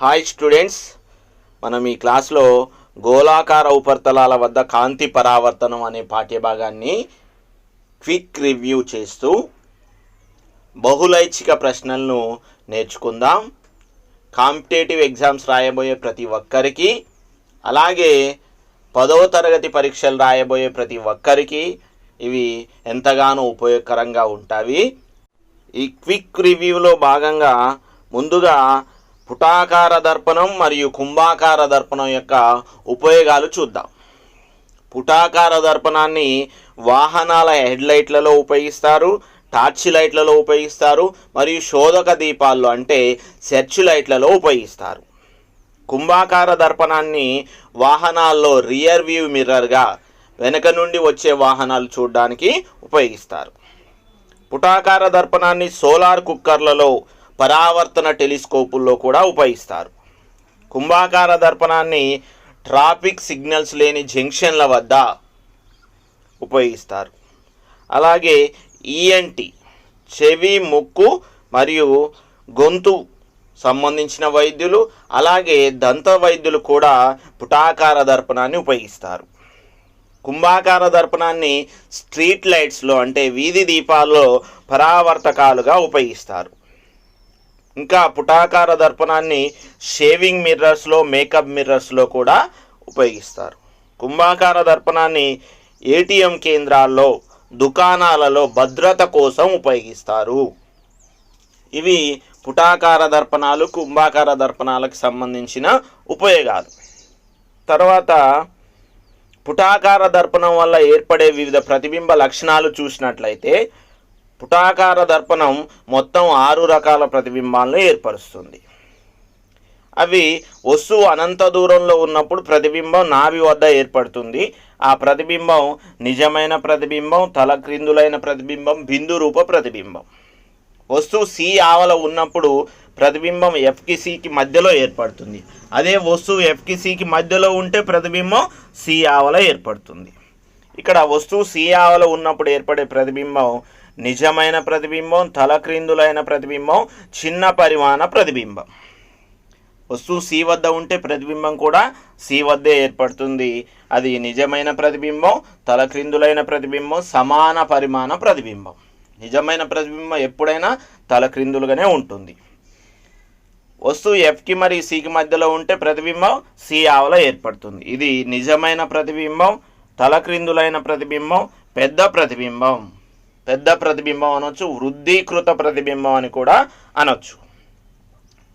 Hi students, మనం ఈ క్లాస్లో గోళాకార ఉపరితలాల వద్ద కాంతి పరావర్తనం అనే పాఠ్యభాగాన్ని క్విక్ రివ్యూ చేస్తూ బహుళైచ్ఛిక ప్రశ్నలను నేర్చుకుందాం. కాంపిటేటివ్ ఎగ్జామ్స్ రాయబోయే ప్రతి ఒక్కరికి, అలాగే 10వ తరగతి పరీక్షలు రాయబోయే ప్రతి ఒక్కరికి ఇవి ఎంతగానో ఉపయోగకరంగా ఉంటాయి. ఈ క్విక్ రివ్యూలో భాగంగా ముందుగా పుటాకార దర్పణం మరియు కుంభాకార దర్పణం యొక్క ఉపయోగాలు చూద్దాం. పుటాకార దర్పణాన్ని వాహనాల హెడ్లైట్లలో ఉపయోగిస్తారు, టార్చ్ లైట్లలో ఉపయోగిస్తారు మరియు శోధక దీపాల్లో అంటే సెర్చ్ లైట్లలో ఉపయోగిస్తారు. కుంభాకార దర్పణాన్ని వాహనాల్లో రియర్ వ్యూ మిర్రర్గా వెనక నుండి వచ్చే వాహనాలు చూడడానికి ఉపయోగిస్తారు. పుటాకార దర్పణాన్ని సోలార్ కుక్కర్లలో, పరావర్తన టెలిస్కోపుల్లో కూడా ఉపయోగిస్తారు. కుంభాకార దర్పణాన్ని ట్రాఫిక్ సిగ్నల్స్ లేని జంక్షన్ల వద్ద ఉపయోగిస్తారు. అలాగే ఈఎన్టి చెవి, ముక్కు మరియు గొంతు సంబంధించిన వైద్యులు, అలాగే దంత వైద్యులు కూడా పుటాకార దర్పణాన్ని ఉపయోగిస్తారు. కుంభాకార దర్పణాన్ని స్ట్రీట్ లైట్స్లో అంటే వీధి దీపాల్లో పరావర్తకాలుగా ఉపయోగిస్తారు. ఇంకా పుటాకార దర్పణాన్ని షేవింగ్ మిర్రర్స్లో, మేకప్ మిర్రర్స్లో కూడా ఉపయోగిస్తారు. కుంభాకార దర్పణాన్ని ఏటీఎం కేంద్రాల్లో, దుకాణాలలో భద్రత కోసం ఉపయోగిస్తారు. ఇవి పుటాకార దర్పణాలు, కుంభాకార దర్పణాలకు సంబంధించిన ఉపయోగాలు. తర్వాత పుటాకార దర్పణం వల్ల ఏర్పడే వివిధ ప్రతిబింబ లక్షణాలు చూసినట్లయితే, పుటాకార దర్పణం మొత్తం 6 రకాల ప్రతిబింబాలను ఏర్పరుస్తుంది. అవి వస్తువు అనంత దూరంలో ఉన్నప్పుడు ప్రతిబింబం నాభి వద్ద ఏర్పడుతుంది. ఆ ప్రతిబింబం నిజమైన ప్రతిబింబం, తలక్రిందులైన ప్రతిబింబం, బిందు రూప ప్రతిబింబం. వస్తువు సి ఆవల ఉన్నప్పుడు ప్రతిబింబం ఎఫ్కి సికి మధ్యలో ఏర్పడుతుంది. అదే వస్తువు ఎఫ్కి సికి మధ్యలో ఉంటే ప్రతిబింబం సి ఆవల ఏర్పడుతుంది. ఇక్కడ వస్తువు సి ఆవల ఉన్నప్పుడు ఏర్పడే ప్రతిబింబం నిజమైన ప్రతిబింబం, తలక్రిందులైన ప్రతిబింబం, చిన్న పరిమాణ ప్రతిబింబం. వస్తువు సి వద్ద ఉంటే ప్రతిబింబం కూడా సి వద్దే ఏర్పడుతుంది. అది నిజమైన ప్రతిబింబం, తలక్రిందులైన ప్రతిబింబం, సమాన పరిమాణ ప్రతిబింబం. నిజమైన ప్రతిబింబం ఎప్పుడైనా తలక్రిందులుగానే ఉంటుంది. వస్తువు ఎఫ్కి మరియు సికి మధ్యలో ఉంటే ప్రతిబింబం సి ఆవల ఏర్పడుతుంది. ఇది నిజమైన ప్రతిబింబం, తలక్రిందులైన ప్రతిబింబం, పెద్ద ప్రతిబింబం. పెద్ద ప్రతిబింబం అనొచ్చు, వృద్ధీకృత ప్రతిబింబం అని కూడా అనొచ్చు.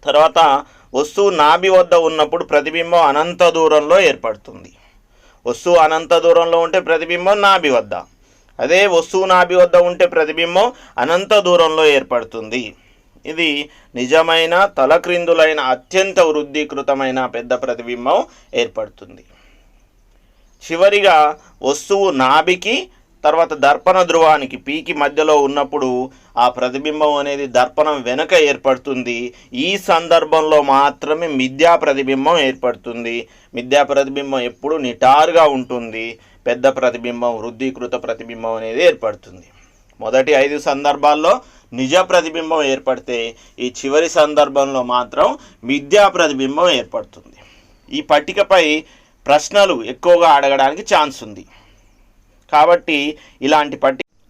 తర్వాత వస్తువు నాభి వద్ద ఉన్నప్పుడు ప్రతిబింబం అనంత దూరంలో ఏర్పడుతుంది. వస్తువు అనంత దూరంలో ఉంటే ప్రతిబింబం నాభి వద్ద. అదే వస్తువు నాభి వద్ద ఉంటే ప్రతిబింబం అనంత దూరంలో ఏర్పడుతుంది. ఇది నిజమైన తలక్రిందులైన అత్యంత వృద్ధీకృతమైన పెద్ద ప్రతిబింబం ఏర్పడుతుంది. చివరిగా వస్తువు నాభికి తర్వాత దర్పణ ధ్రువానికి పీకి మధ్యలో ఉన్నప్పుడు ఆ ప్రతిబింబం అనేది దర్పణం వెనుక ఏర్పడుతుంది. ఈ సందర్భంలో మాత్రమే మిథ్యా ప్రతిబింబం ఏర్పడుతుంది. మిథ్యా ప్రతిబింబం ఎప్పుడు నిటారుగా ఉంటుంది. పెద్ద ప్రతిబింబం, వృద్ధీకృత ప్రతిబింబం అనేది ఏర్పడుతుంది. మొదటి 5 సందర్భాల్లో నిజ ప్రతిబింబం ఏర్పడితే, ఈ చివరి సందర్భంలో మాత్రం మిథ్యా ప్రతిబింబం ఏర్పడుతుంది. ఈ పట్టికపై ప్రశ్నలు ఎక్కువగా అడగడానికి ఛాన్స్ ఉంది. కాబట్టి ఇలాంటి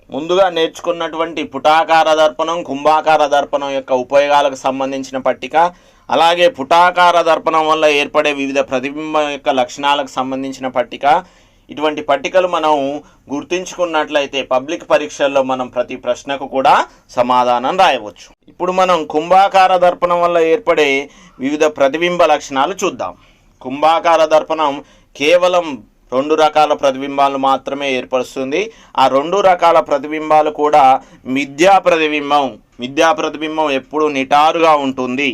ముందుగా నేర్చుకున్నటువంటి పుటాకార దర్పణం, కుంభాకార దర్పణం యొక్క ఉపయోగాలకు సంబంధించిన పట్టిక, అలాగే పుటాకార దర్పణం వల్ల ఏర్పడే వివిధ ప్రతిబింబం యొక్క లక్షణాలకు సంబంధించిన పట్టిక, ఇటువంటి పట్టికలు మనం గుర్తుంచుకున్నట్లయితే పబ్లిక్ పరీక్షల్లో మనం ప్రతి ప్రశ్నకు కూడా సమాధానం రాయవచ్చు. ఇప్పుడు మనం కుంభాకార దర్పణం వల్ల ఏర్పడే వివిధ ప్రతిబింబ లక్షణాలు చూద్దాం. కుంభాకార దర్పణం కేవలం 2 రకాల ప్రతిబింబాలు మాత్రమే ఏర్పరుస్తుంది. ఆ 2 రకాల ప్రతిబింబాలు కూడా మిథ్యా ప్రతిబింబం. మిథ్యా ప్రతిబింబం ఎప్పుడు నిటారుగా ఉంటుంది.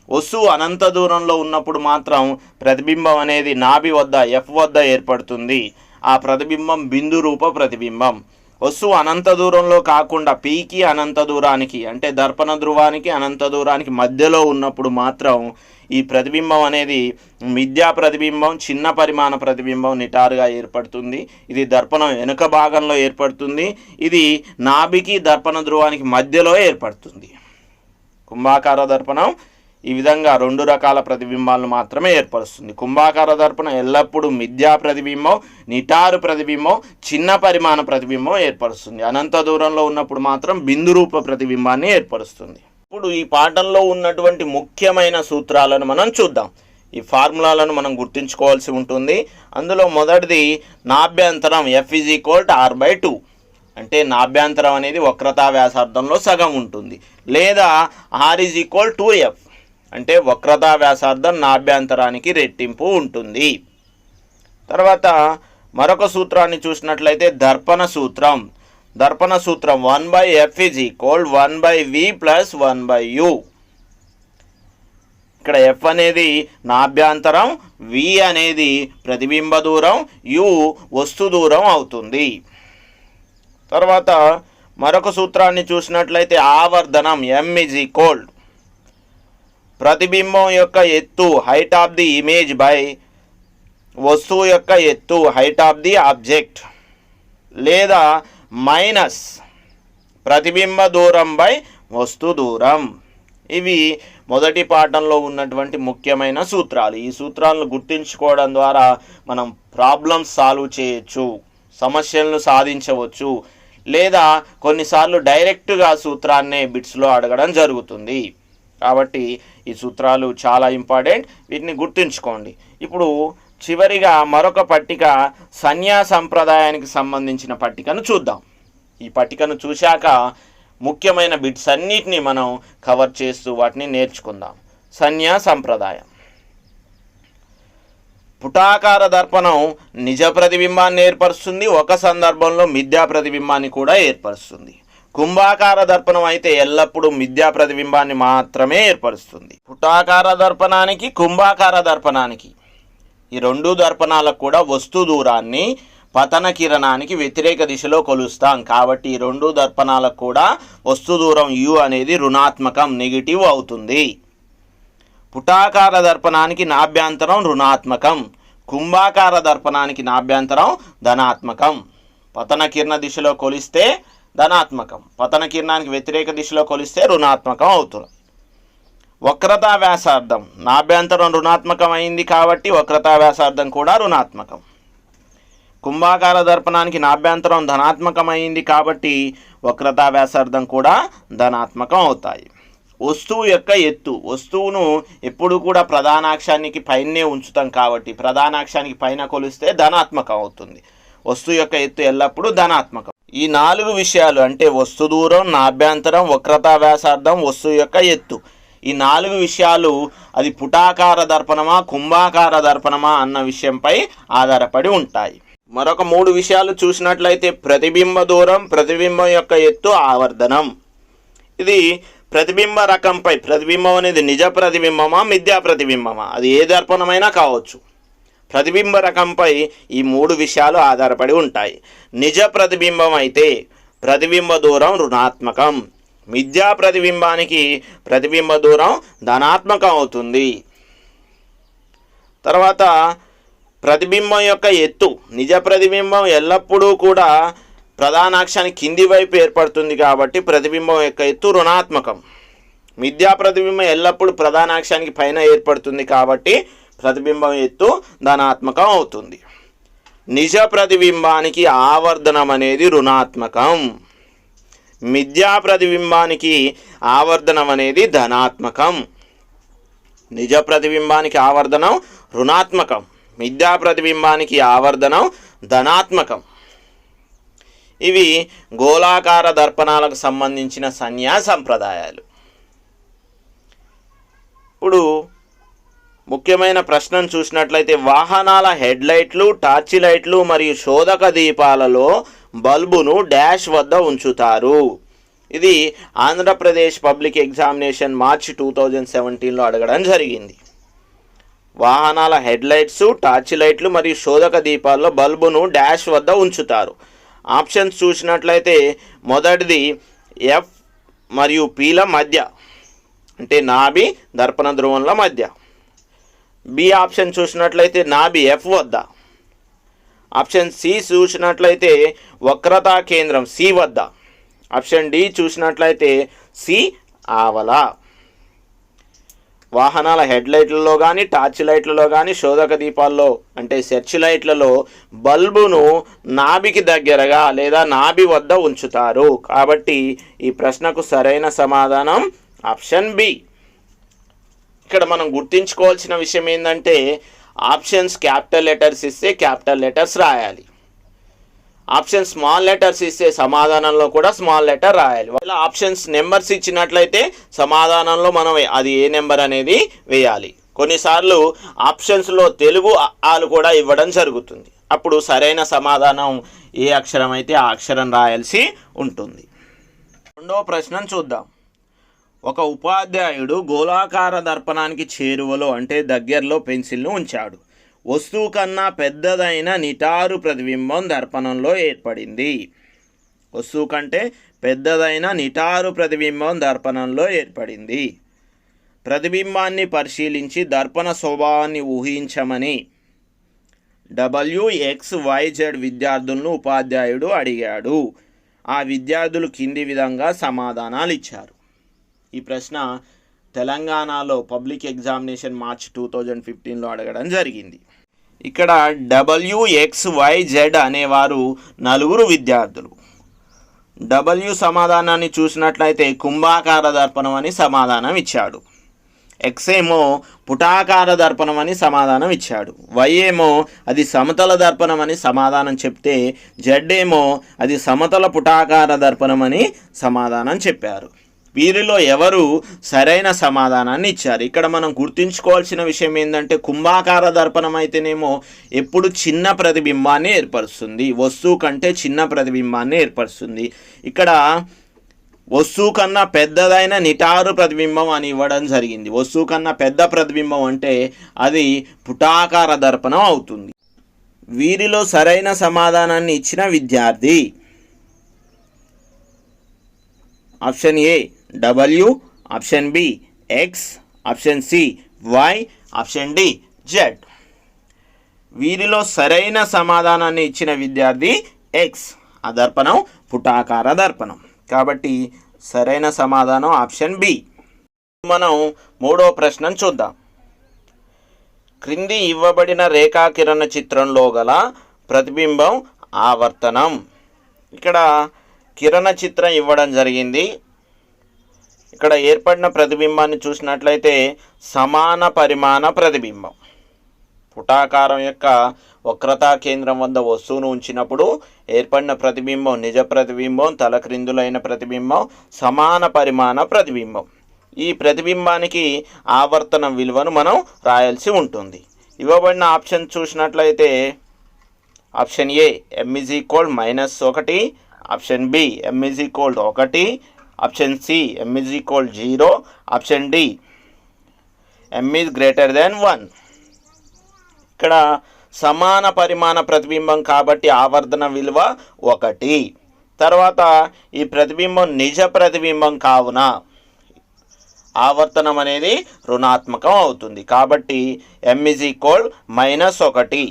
వస్తువు అనంత దూరంలో ఉన్నప్పుడు మాత్రం ప్రతిబింబం అనేది నాభి వద్ద ఎఫ్ వద్ద ఏర్పడుతుంది. ఆ ప్రతిబింబం బిందు రూప ప్రతిబింబం. వస్తువు అనంత దూరంలో కాకుండా పీకి అనంత దూరానికి అంటే దర్పణ ధ్రువానికి అనంత దూరానికి మధ్యలో ఉన్నప్పుడు మాత్రం ఈ ప్రతిబింబం అనేది మిథ్యా ప్రతిబింబం, చిన్న పరిమాణ ప్రతిబింబం నిటారుగా ఏర్పడుతుంది. ఇది దర్పణం వెనుక భాగంలో ఏర్పడుతుంది. ఇది నాభికి దర్పణ ధ్రువానికి మధ్యలో ఏర్పడుతుంది. కుంభాకార దర్పణం ఈ విధంగా రెండు రకాల ప్రతిబింబాలను మాత్రమే ఏర్పరుస్తుంది. కుంభాకార దర్పణం ఎల్లప్పుడూ మిథ్యా ప్రతిబింబం, నిటారు ప్రతిబింబం, చిన్న పరిమాణ ప్రతిబింబం ఏర్పరుస్తుంది. అనంత దూరంలో ఉన్నప్పుడు మాత్రం బిందు రూప ప్రతిబింబాన్ని ఏర్పరుస్తుంది. ఇప్పుడు ఈ పాఠంలో ఉన్నటువంటి ముఖ్యమైన సూత్రాలను మనం చూద్దాం. ఈ ఫార్ములాలను మనం గుర్తుంచుకోవాల్సి ఉంటుంది. అందులో మొదటిది నాభ్యంతరం F=R/2, అంటే నాభ్యంతరం అనేది వక్రతా వ్యాసార్థంలో సగం ఉంటుంది, లేదా R=2F, అంటే వక్రతా వ్యాసార్థం నాభ్యంతరానికి రెట్టింపు ఉంటుంది. తర్వాత మరొక సూత్రాన్ని చూసినట్లయితే దర్పణ సూత్రం. 1/F = 1/V + 1/U. ఇక్కడ F అనేది నాభ్యంతరం, V అనేది ప్రతిబింబ దూరం, U వస్తు దూరం అవుతుంది. తర్వాత మరొక సూత్రాన్ని చూసినట్లయితే ఆవర్ధనం M= ప్రతిబింబం యొక్క ఎత్తు height of the image by వస్తువు యొక్క ఎత్తు హైట్ ఆఫ్ ది ఆబ్జెక్ట్, లేదా మైనస్ ప్రతిబింబ దూరం బై వస్తు దూరం. ఇవి మొదటి పాఠంలో ఉన్నటువంటి ముఖ్యమైన సూత్రాలు. ఈ సూత్రాలను గుర్తుంచుకోవడం ద్వారా మనం ప్రాబ్లమ్స్ సాల్వ్ చేయొచ్చు, సమస్యలను సాధించవచ్చు, లేదా కొన్నిసార్లు డైరెక్ట్గా సూత్రాన్నే బిట్స్లో అడగడం జరుగుతుంది. కాబట్టి ఈ సూత్రాలు చాలా ఇంపార్టెంట్, వీటిని గుర్తుంచుకోండి. ఇప్పుడు చివరిగా మరొక పట్టిక సంజ్ఞా సంప్రదాయానికి సంబంధించిన పట్టికను చూద్దాం. ఈ పట్టికను చూశాక ముఖ్యమైన బిట్స్ అన్నిటినీ మనం కవర్ చేస్తూ వాటిని నేర్చుకుందాం. సంజ్ఞా సంప్రదాయం. పుటాకార దర్పణం నిజ ప్రతిబింబాన్ని ఏర్పరుస్తుంది, ఒక సందర్భంలో మిథ్యా ప్రతిబింబాన్ని కూడా ఏర్పరుస్తుంది. కుంభాకార దర్పణం అయితే ఎల్లప్పుడూ మిథ్యా ప్రతిబింబాన్ని మాత్రమే ఏర్పరుస్తుంది. పుటాకార దర్పణానికి, కుంభాకార దర్పణానికి, ఈ రెండు దర్పణాలకు కూడా వస్తు దూరాన్ని పతన కిరణానికి వ్యతిరేక దిశలో కొలుస్తాం. కాబట్టి ఈ రెండు దర్పణాలకు కూడా వస్తు దూరం U అనేది రుణాత్మకం, నెగిటివ్ అవుతుంది. పుటాకార దర్పణానికి నాభ్యంతరం రుణాత్మకం, కుంభాకార దర్పణానికి నాభ్యంతరం ధనాత్మకం. పతన కిరణ దిశలో కొలిస్తే ధనాత్మకం, పతన కిరణానికి వ్యతిరేక దిశలో కొలిస్తే రుణాత్మకం అవుతుంది. వక్రతా వ్యాసార్థం నాభ్యంతరం రుణాత్మకం అయింది కాబట్టి వక్రతా వ్యాసార్థం కూడా రుణాత్మకం. కుంభాకార దర్పణానికి నాభ్యంతరం ధనాత్మకం అయింది కాబట్టి వక్రతా వ్యాసార్థం కూడా ధనాత్మకం అవుతాయి. వస్తువు యొక్క ఎత్తు, వస్తువును ఎప్పుడు కూడా ప్రధానాక్షానికి పైనే ఉంచుతాం కాబట్టి ప్రధానాక్షానికి పైన కొలిస్తే ధనాత్మకం అవుతుంది. వస్తువు యొక్క ఎత్తు ఎల్లప్పుడూ ధనాత్మకం. ఈ 4 విషయాలు అంటే వస్తు దూరం, నాభ్యంతరం, వక్రతా వ్యాసార్థం, వస్తువు యొక్క ఎత్తు, ఈ 4 విషయాలు అది పుటాకార దర్పణమా కుంభాకార దర్పణమా అన్న విషయంపై ఆధారపడి ఉంటాయి. మరొక 3 విషయాలు చూసినట్లయితే ప్రతిబింబ దూరం, ప్రతిబింబం యొక్క ఎత్తు, ఆవర్ధనం. ఇది ప్రతిబింబ రకంపై, ప్రతిబింబం అనేది నిజ ప్రతిబింబమా మిథ్యా ప్రతిబింబమా, అది ఏ దర్పణమైనా కావచ్చు. ప్రతిబింబ రకంపై ఈ 3 విషయాలు ఆధారపడి ఉంటాయి. నిజ ప్రతిబింబం అయితే ప్రతిబింబ దూరం రుణాత్మకం, మిథ్యా ప్రతిబింబానికి ప్రతిబింబ దూరం ధనాత్మకం అవుతుంది. తర్వాత ప్రతిబింబం యొక్క ఎత్తు, నిజ ప్రతిబింబం ఎల్లప్పుడూ కూడా ప్రధానాక్షానికి కింది వైపు ఏర్పడుతుంది కాబట్టి ప్రతిబింబం యొక్క ఎత్తు రుణాత్మకం. మిథ్యా ప్రతిబింబం ఎల్లప్పుడూ ప్రధానాక్షానికి పైన ఏర్పడుతుంది కాబట్టి ప్రతిబింబం ఎత్తు ధనాత్మకం అవుతుంది. నిజ ప్రతిబింబానికి ఆవర్ధనం అనేది రుణాత్మకం, మిథ్యా ప్రతిబింబానికి ఆవర్ధనం అనేది ధనాత్మకం. నిజ ప్రతిబింబానికి ఆవర్ధనం రుణాత్మకం, మిథ్యా ప్రతిబింబానికి ఆవర్ధనం ధనాత్మకం. ఇవి గోళాకార దర్పణాలకు సంబంధించిన సంజ్ఞా సంప్రదాయాలు. ఇప్పుడు ముఖ్యమైన ప్రశ్నను చూసినట్లయితే వాహనాల హెడ్ లైట్లు, టార్చి లైట్లు మరియు శోధక దీపాలలో బల్బును డాష్ వద్ద ఉంచుతారు. ఇది ఆంధ్రప్రదేశ్ పబ్లిక్ ఎగ్జామినేషన్ మార్చి 2017లో అడగడం జరిగింది. వాహనాల హెడ్ లైట్స్, టార్చి లైట్లు మరియు శోధక దీపాల్లో బల్బును డాష్ వద్ద ఉంచుతారు. ఆప్షన్స్ చూసినట్లయితే మొదటిది F మరియు Pల మధ్య, అంటే నాభి దర్పణ ధ్రువంల మధ్య. బి ఆప్షన్ చూసినట్లయితే నాభి F వద్ద. ఆప్షన్ సి చూసినట్లయితే వక్రతా కేంద్రం C వద్ద. ఆప్షన్ డి చూసినట్లయితే C ఆవల. వాహనాల హెడ్ లైట్లలో కానీ టార్చ్ లైట్లలో కానీ శోధక దీపాల్లో అంటే సెర్చ్ లైట్లలో బల్బును నాభికి దగ్గరగా లేదా నాభి వద్ద ఉంచుతారు. కాబట్టి ఈ ప్రశ్నకు సరైన సమాధానం ఆప్షన్ బి. ఇక్కడ మనం గుర్తుంచుకోవాల్సిన విషయం ఏంటంటే ఆప్షన్స్ క్యాపిటల్ లెటర్స్ ఇస్తే క్యాపిటల్ లెటర్స్ రాయాలి, ఆప్షన్ స్మాల్ లెటర్స్ ఇస్తే సమాధానంలో కూడా స్మాల్ లెటర్ రాయాలి. ఇలా ఆప్షన్స్ నెంబర్స్ ఇచ్చినట్లయితే సమాధానంలో మనం అది ఏ నెంబర్ అనేది వేయాలి. కొన్నిసార్లు ఆప్షన్స్లో తెలుగు ఆలు కూడా ఇవ్వడం జరుగుతుంది. అప్పుడు సరైన సమాధానం ఏ అక్షరం అయితే ఆ అక్షరం రాయాల్సి ఉంటుంది. రెండవ ప్రశ్నను చూద్దాం. ఒక ఉపాధ్యాయుడు గోళాకార దర్పణానికి చేరువలో అంటే దగ్గరలో పెన్సిల్ను ఉంచాడు. వస్తువు కన్నా పెద్దదైన నిటారు ప్రతిబింబం దర్పణంలో ఏర్పడింది. వస్తువు కంటే పెద్దదైన నిటారు ప్రతిబింబం దర్పణంలో ఏర్పడింది. ప్రతిబింబాన్ని పరిశీలించి దర్పణ స్వభావాన్ని ఊహించమని WXYZ విద్యార్థులను ఉపాధ్యాయుడు అడిగాడు. ఆ విద్యార్థులు కింది విధంగా సమాధానాలు ఇచ్చారు. ఈ ప్రశ్న తెలంగాణలో పబ్లిక్ ఎగ్జామినేషన్ మార్చ్ 2015లో అడగడం జరిగింది. ఇక్కడ WXYZ అనేవారు నలుగురు విద్యార్థులు. W సమాధానాన్ని చూసినట్లయితే కుంభాకార దర్పణం అని సమాధానం ఇచ్చాడు. X ఏమో పుటాకార దర్పణం అని సమాధానం ఇచ్చాడు. Y ఏమో అది సమతల దర్పణం అని సమాధానం చెప్తే Z ఏమో అది సమతల పుటాకార దర్పణం అని సమాధానం చెప్పారు. వీరిలో ఎవరు సరైన సమాధానాన్ని ఇచ్చారు? ఇక్కడ మనం గుర్తుంచుకోవాల్సిన విషయం ఏంటంటే కుంభాకార దర్పణం అయితేనేమో ఎప్పుడు చిన్న ప్రతిబింబాన్ని ఏర్పరుస్తుంది, వస్తువు కంటే చిన్న ప్రతిబింబాన్ని ఏర్పరుస్తుంది. ఇక్కడ వస్తువు కన్నా పెద్దదైన నిటారు ప్రతిబింబం అని ఇవ్వడం జరిగింది. వస్తువు కన్నా పెద్ద ప్రతిబింబం అంటే అది పుటాకార దర్పణం అవుతుంది. వీరిలో సరైన సమాధానాన్ని ఇచ్చిన విద్యార్థి option A W, option B X, option C Y, option D Z. వీరిలో సరైన సమాధానాన్ని ఇచ్చిన విద్యార్థి X. ఆ దర్పణం పుటాకార దర్పణం. కాబట్టి సరైన సమాధానం ఆప్షన్ బి. మనం మూడవ ప్రశ్నను చూద్దాం. క్రింది ఇవ్వబడిన రేఖాకిరణ చిత్రంలో గల ప్రతిబింబం ఆవర్తనం. ఇక్కడ కిరణ చిత్రం ఇవ్వడం జరిగింది. ఇక్కడ ఏర్పడిన ప్రతిబింబాన్ని చూసినట్లయితే సమాన పరిమాణ ప్రతిబింబం. పుటాకారం యొక్క వక్రతా కేంద్రం వద్ద వస్తువును ఉంచినప్పుడు ఏర్పడిన ప్రతిబింబం నిజ ప్రతిబింబం, తలక్రిందులైన ప్రతిబింబం, సమాన పరిమాణ ప్రతిబింబం. ఈ ప్రతిబింబానికి ఆవర్తనం విలువను మనం రాయాల్సి ఉంటుంది. ఇవ్వబడిన ఆప్షన్ చూసినట్లయితే option A m=-1, option B m=1, option C m=0, option D m=1. ఇక్కడ సమాన పరిమాణ ప్రతిబింబం కాబట్టి ఆవర్తన విలువ 1. తర్వాత ఈ ప్రతిబింబం నిజ ప్రతిబింబం కావున ఆవర్తనం అనేది రుణాత్మకం అవుతుంది. కాబట్టి m=-1.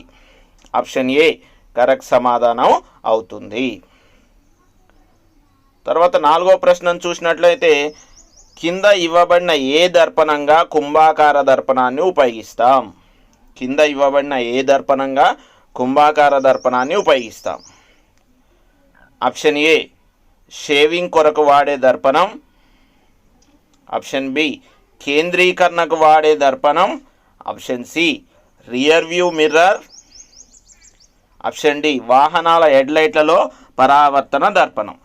ఆప్షన్ ఏ కరెక్ట్ సమాధానం అవుతుంది. తర్వాత నాలుగో ప్రశ్నను చూసినట్లయితే కింద ఇవ్వబడిన ఏ దర్పణంగా కుంభాకార దర్పణాన్ని ఉపయోగిస్తాం? కింద ఇవ్వబడిన ఏ దర్పణంగా కుంభాకార దర్పణాన్ని ఉపయోగిస్తాం? ఆప్షన్ ఏ షేవింగ్ కొరకు వాడే దర్పణం, ఆప్షన్ బి కేంద్రీకరణకు వాడే దర్పణం, option C rear view mirror, option D వాహనాల హెడ్ లైట్లలో పరావర్తన దర్పణం.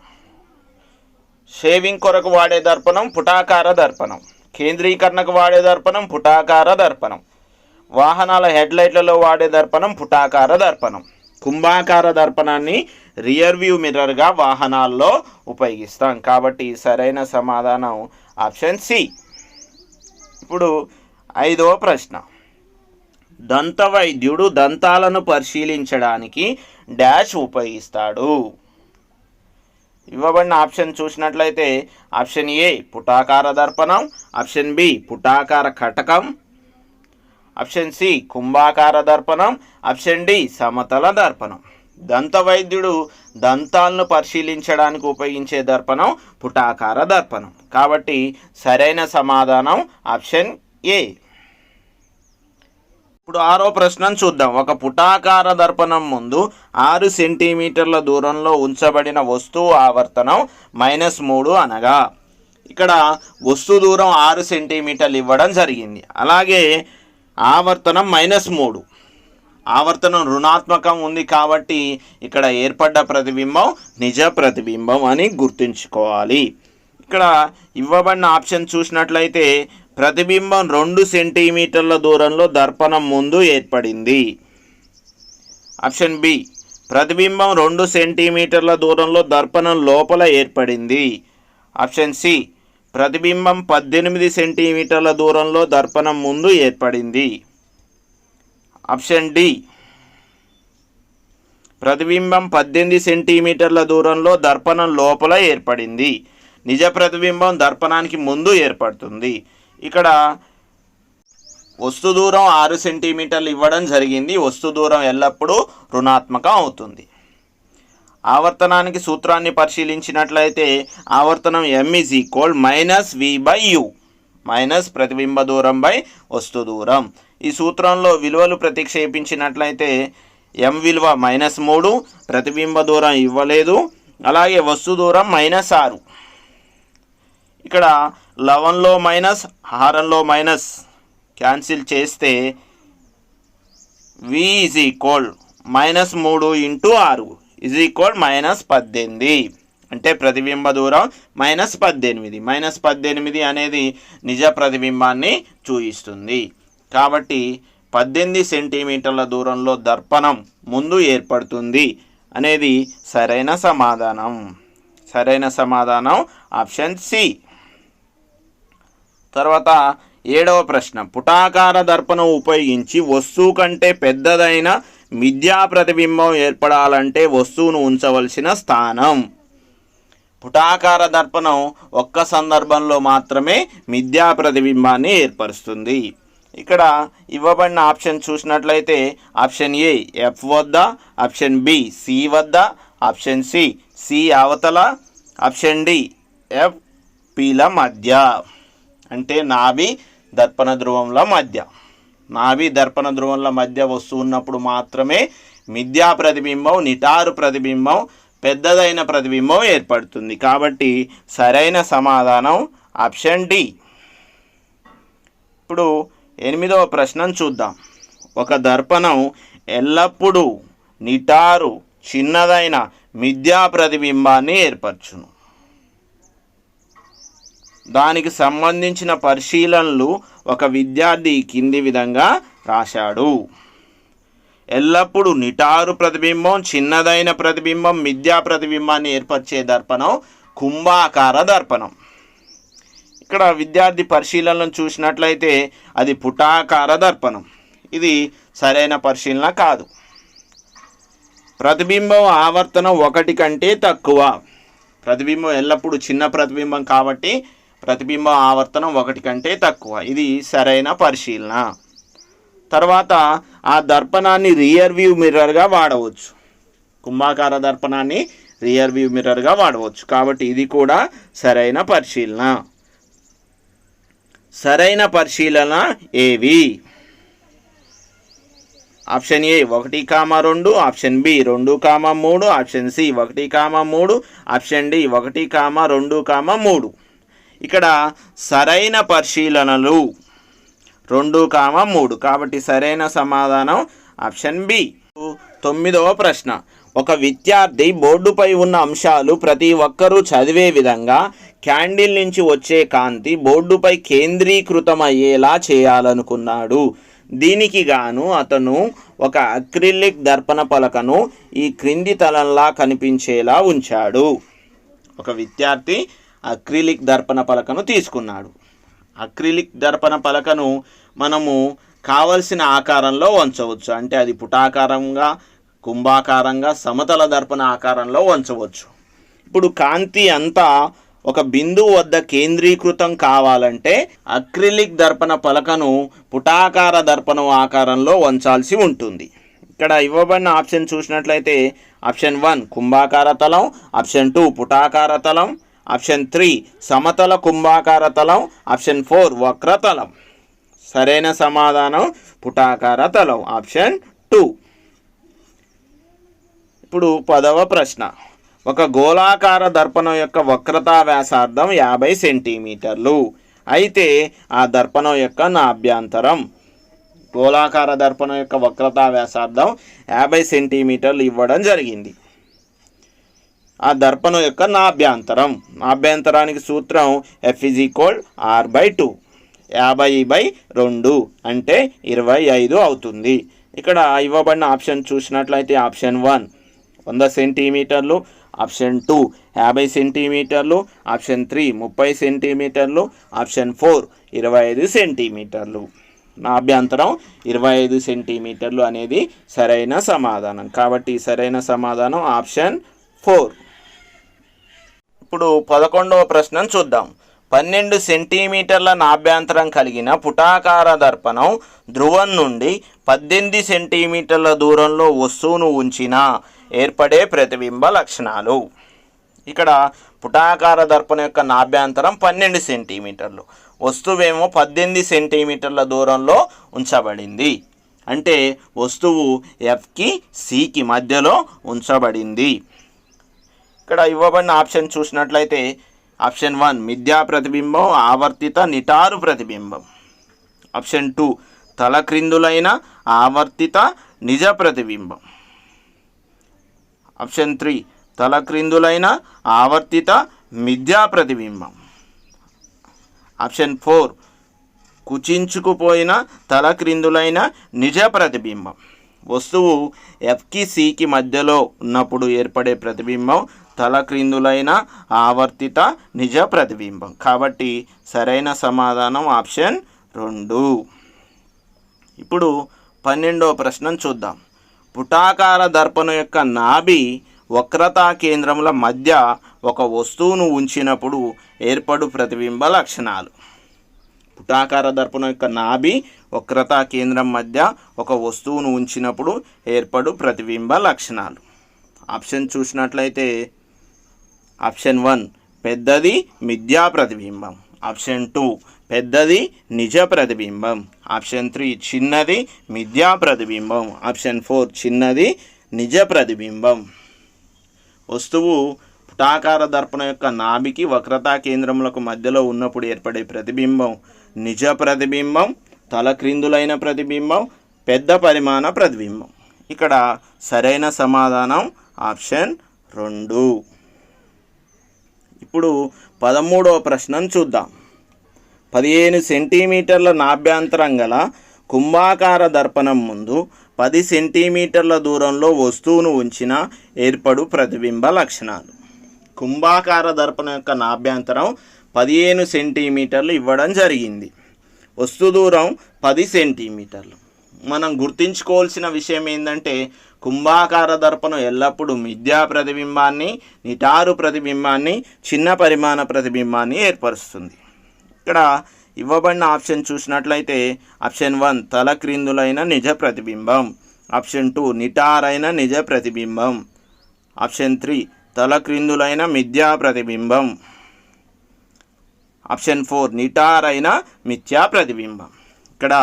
షేవింగ్ కొరకు వాడే దర్పణం పుటాకార దర్పణం, కేంద్రీకరణకు వాడే దర్పణం పుటాకార దర్పణం, వాహనాల హెడ్ లైట్లలో వాడే దర్పణం పుటాకార దర్పణం. కుంభాకార దర్పణాన్ని రియర్ వ్యూ మిర్రర్గా వాహనాల్లో ఉపయోగిస్తాం. కాబట్టి సరైన సమాధానం ఆప్షన్ సి. ఇప్పుడు ఐదవ ప్రశ్న. దంతవైద్యుడు దంతాలను పరిశీలించడానికి డాష్ ఉపయోగిస్తాడు. ఇవ్వబడిన ఆప్షన్ చూసినట్లయితే ఆప్షన్ ఏ పుటాకార దర్పణం, ఆప్షన్ బి పుటాకార కటకం, ఆప్షన్ సి కుంభాకార దర్పణం, ఆప్షన్ డి సమతల దర్పణం. దంతవైద్యుడు దంతాలను పరిశీలించడానికి ఉపయోగించే దర్పణం పుటాకార దర్పణం. కాబట్టి సరైన సమాధానం ఆప్షన్ ఏ. ఇప్పుడు 6వ ప్రశ్నను చూద్దాం. ఒక పుటాకార దర్పణం ముందు 6 సెంటీమీటర్ల దూరంలో ఉంచబడిన వస్తువు ఆవర్తనం -3 అనగా ఇక్కడ వస్తువు దూరం 6 సెంటీమీటర్లు ఇవ్వడం జరిగింది. అలాగే ఆవర్తనం -3. ఆవర్తనం రుణాత్మకం ఉంది కాబట్టి ఇక్కడ ఏర్పడ్డ ప్రతిబింబం నిజ ప్రతిబింబం అని గుర్తుంచుకోవాలి. ఇక్కడ ఇవ్వబడిన ఆప్షన్ చూసినట్లయితే ప్రతిబింబం 2 సెంటీమీటర్ల దూరంలో దర్పణం ముందు ఏర్పడింది. ఆప్షన్ బి ప్రతిబింబం 2 సెంటీమీటర్ల దూరంలో దర్పణం లోపల ఏర్పడింది. ఆప్షన్ సి ప్రతిబింబం 18 సెంటీమీటర్ల దూరంలో దర్పణం ముందు ఏర్పడింది. ఆప్షన్ డి ప్రతిబింబం 18 సెంటీమీటర్ల దూరంలో దర్పణం లోపల ఏర్పడింది. నిజ ప్రతిబింబం దర్పణానికి ముందు ఏర్పడుతుంది. ఇక్కడ వస్తు దూరం 6 సెంటీమీటర్లు ఇవ్వడం జరిగింది. వస్తు దూరం ఎల్లప్పుడూ రుణాత్మకం అవుతుంది. ఆవర్తనానికి సూత్రాన్ని పరిశీలించినట్లయితే ఆవర్తనం m - v/u మైనస్ ప్రతిబింబ దూరం బై వస్తు దూరం. ఈ సూత్రంలో విలువలు ప్రతిక్షేపించినట్లయితే m విలువ -3, ప్రతిబింబ దూరం ఇవ్వలేదు, అలాగే వస్తు దూరం -6. ఇక్కడ లవంలో మైనస్ హారంలో మైనస్ క్యాన్సిల్ చేస్తే v -3 × 6 -18 అంటే ప్రతిబింబ దూరం -18. -18 అనేది నిజ ప్రతిబింబాన్ని చూపిస్తుంది. కాబట్టి 18 సెంటీమీటర్ల దూరంలో దర్పణం ముందు ఏర్పడుతుంది అనేది సరైన సమాధానం. సరైన సమాధానం ఆప్షన్ సి. తర్వాత 7వ ప్రశ్న. పుటాకార దర్పణం ఉపయోగించి వస్తువు కంటే పెద్దదైన మిథ్యా ప్రతిబింబం ఏర్పడాలంటే వస్తువును ఉంచవలసిన స్థానం. పుటాకార దర్పణం ఒక్క సందర్భంలో మాత్రమే మిథ్యా ప్రతిబింబాన్ని ఏర్పరుస్తుంది. ఇక్కడ ఇవ్వబడిన ఆప్షన్ చూసినట్లయితే ఆప్షన్ ఏ F వద్ద, ఆప్షన్ బి సి వద్ద, ఆప్షన్ సి అవతల, ఆప్షన్ డి F Pల మధ్య. అంటే నాభి దర్పణ ధ్రువంల మధ్య. నాభి దర్పణ ధ్రువంల మధ్య వస్తువు ఉన్నప్పుడు మాత్రమే మిథ్యా ప్రతిబింబం, నిటారు ప్రతిబింబం, పెద్దదైన ప్రతిబింబం ఏర్పడుతుంది. కాబట్టి సరైన సమాధానం ఆప్షన్ డి. ఇప్పుడు 8వ ప్రశ్నను చూద్దాం. ఒక దర్పణం ఎల్లప్పుడూ నిటారు చిన్నదైన మిథ్యా ప్రతిబింబాన్ని ఏర్పరచును. దానికి సంబంధించిన పరిశీలనలు ఒక విద్యార్థి కింది విధంగా రాశాడు. ఎల్లప్పుడూ నిటారు ప్రతిబింబం, చిన్నదైన ప్రతిబింబం, మిథ్యా ప్రతిబింబాన్ని ఏర్పరిచే దర్పణం కుంభాకార దర్పణం. ఇక్కడ విద్యార్థి పరిశీలనలను చూసినట్లయితే అది పుటాకార దర్పణం. ఇది సరైన పరిశీలన కాదు. ప్రతిబింబం ఆవర్తనం 1 కంటే తక్కువ. ప్రతిబింబం ఎల్లప్పుడూ చిన్న ప్రతిబింబం కాబట్టి ప్రతిబింబం ఆవర్తనం 1 కంటే తక్కువ. ఇది సరైన పరిశీలన. తర్వాత ఆ దర్పణాన్ని రియర్ వ్యూ మిర్రర్గా వాడవచ్చు. కుంభాకార దర్పణాన్ని రియర్ వ్యూ మిర్రర్గా వాడవచ్చు. కాబట్టి ఇది కూడా సరైన పరిశీలన. సరైన పరిశీలన ఏవి? Option A 1,2, option B 2,3, option C 1,3, option D 1,2,3. ఇక్కడ సరైన పరిశీలనలు 2,3. కాబట్టి సరైన సమాధానం ఆప్షన్ బి. 9వ ప్రశ్న. ఒక విద్యార్థి బోర్డుపై ఉన్న అంశాలు ప్రతి ఒక్కరూ చదివే విధంగా క్యాండిల్ నుంచి వచ్చే కాంతి బోర్డుపై కేంద్రీకృతమయ్యేలా చేయాలనుకున్నాడు. దీనికి గాను అతను ఒక అక్రిలిక్ దర్పణ పలకను ఈ క్రింది తలంలా కనిపించేలా ఉంచాడు. ఒక విద్యార్థి అక్రిలిక్ దర్పణ పలకను తీసుకున్నాడు. అక్రిలిక్ దర్పణ పలకను మనము కావలసిన ఆకారంలో ఉంచవచ్చు. అంటే అది పుటాకారంగా, కుంభాకారంగా, సమతల దర్పణ ఆకారంలో ఉంచవచ్చు. ఇప్పుడు కాంతి అంతా ఒక బిందువు వద్ద కేంద్రీకృతం కావాలంటే అక్రిలిక్ దర్పణ పలకను పుటాకార దర్పణం ఆకారంలో ఉంచాల్సి ఉంటుంది. ఇక్కడ ఇవ్వబడిన ఆప్షన్ చూసినట్లయితే ఆప్షన్ 1 కుంభాకార తలం, ఆప్షన్ 2 పుటాకార తలం, ఆప్షన్ 3 సమతల కుంభాకార తలం, ఆప్షన్ 4 వక్రతలం. సరైన సమాధానం పుటాకార తలం ఆప్షన్ 2. ఇప్పుడు 10వ ప్రశ్న. ఒక గోళాకార దర్పణం యొక్క వక్రతా వ్యాసార్థం 50 సెంటీమీటర్లు అయితే ఆ దర్పణం యొక్క నాభ్యంతరం. గోళాకార దర్పణం యొక్క వక్రతా వ్యాసార్థం 50 సెంటీమీటర్లు ఇవ్వడం జరిగింది. ఆ దర్పణం యొక్క నాభ్యంతరానికి సూత్రం F=R/2. 50/2 అంటే 25 అవుతుంది. ఇక్కడ ఇవ్వబడిన ఆప్షన్ చూసినట్లయితే ఆప్షన్ 1 100 సెంటీమీటర్లు, ఆప్షన్ 2 50 సెంటీమీటర్లు, ఆప్షన్ 3 30 సెంటీమీటర్లు, ఆప్షన్ 4 25 సెంటీమీటర్లు. నాభ్యంతరం 25 సెంటీమీటర్లు అనేది సరైన సమాధానం. కాబట్టి సరైన సమాధానం ఆప్షన్ 4. ఇప్పుడు 11వ ప్రశ్నను చూద్దాం. 12 సెంటీమీటర్ల నాభ్యంతరం కలిగిన పుటాకార దర్పణం ధ్రువం నుండి 18 సెంటీమీటర్ల దూరంలో వస్తువును ఉంచిన ఏర్పడే ప్రతిబింబ లక్షణాలు. ఇక్కడ పుటాకార దర్పణం యొక్క నాభ్యంతరం 12 సెంటీమీటర్లు, వస్తువేమో 18 సెంటీమీటర్ల దూరంలో ఉంచబడింది. అంటే వస్తువు Fకి Cకి మధ్యలో ఉంచబడింది. ఇక్కడ ఇవ్వబడిన ఆప్షన్ చూసినట్లయితే ఆప్షన్ 1 మిథ్యా ప్రతిబింబం, ఆవర్తిత నిటారు ప్రతిబింబం. ఆప్షన్ 2 తలక్రిందులైన ఆవర్తిత నిజ ప్రతిబింబం. ఆప్షన్ 3 తలక్రిందులైన ఆవర్తిత మిథ్యా ప్రతిబింబం. ఆప్షన్ 4 కుచించుకుపోయిన తలక్రిందులైన నిజ ప్రతిబింబం. వస్తువు Fకి Cకి మధ్యలో ఉన్నప్పుడు ఏర్పడే ప్రతిబింబం తలక్రిందులైన ఆవర్తిత నిజ ప్రతిబింబం. కాబట్టి సరైన సమాధానం ఆప్షన్ 2. ఇప్పుడు 12వ ప్రశ్నను చూద్దాం. పుటాకార దర్పణం యొక్క నాభి వక్రతా కేంద్రముల మధ్య ఒక వస్తువును ఉంచినప్పుడు ఏర్పడు ప్రతిబింబ లక్షణాలు. పుటాకార దర్పణం యొక్క నాభి వక్రతా కేంద్రం మధ్య ఒక వస్తువును ఉంచినప్పుడు ఏర్పడు ప్రతిబింబ లక్షణాలు. ఆప్షన్ చూసినట్లయితే ఆప్షన్ 1 పెద్దది మిథ్యా ప్రతిబింబం, ఆప్షన్ 2 పెద్దది నిజ ప్రతిబింబం, ఆప్షన్ 3 చిన్నది మిథ్యా ప్రతిబింబం, ఆప్షన్ 4 చిన్నది నిజ ప్రతిబింబం. వస్తువు పుటాకార దర్పణం యొక్క నాభికి వక్రతా కేంద్రములకు మధ్యలో ఉన్నప్పుడు ఏర్పడే ప్రతిబింబం నిజ ప్రతిబింబం, తలక్రిందులైన ప్రతిబింబం, పెద్ద పరిమాణ ప్రతిబింబం. ఇక్కడ సరైన సమాధానం ఆప్షన్ 2. ఇప్పుడు 13వ ప్రశ్నను చూద్దాం. 15 సెంటీమీటర్ల నాభ్యంతరం గల కుంభాకార దర్పణం ముందు 10 సెంటీమీటర్ల దూరంలో వస్తువును ఉంచిన ఏర్పడు ప్రతిబింబ లక్షణాలు. కుంభాకార దర్పణం యొక్క నాభ్యంతరం 15 సెంటీమీటర్లు ఇవ్వడం జరిగింది. వస్తు దూరం 10 సెంటీమీటర్లు. మనం గుర్తుంచుకోవాల్సిన విషయం ఏంటంటే కుంభాకార దర్పణం ఎల్లప్పుడూ మిథ్యా ప్రతిబింబాన్ని, నిటారు ప్రతిబింబాన్ని, చిన్న పరిమాణ ప్రతిబింబాన్ని ఏర్పరుస్తుంది. ఇక్కడ ఇవ్వబడిన ఆప్షన్ చూసినట్లయితే ఆప్షన్ 1 తలక్రిందులైన నిజ ప్రతిబింబం, ఆప్షన్ 2 నిటారైన నిజ ప్రతిబింబం, ఆప్షన్ 3 తలక్రిందులైన మిథ్యా ప్రతిబింబం, ఆప్షన్ 4 నిటారైన మిథ్యా ప్రతిబింబం. ఇక్కడ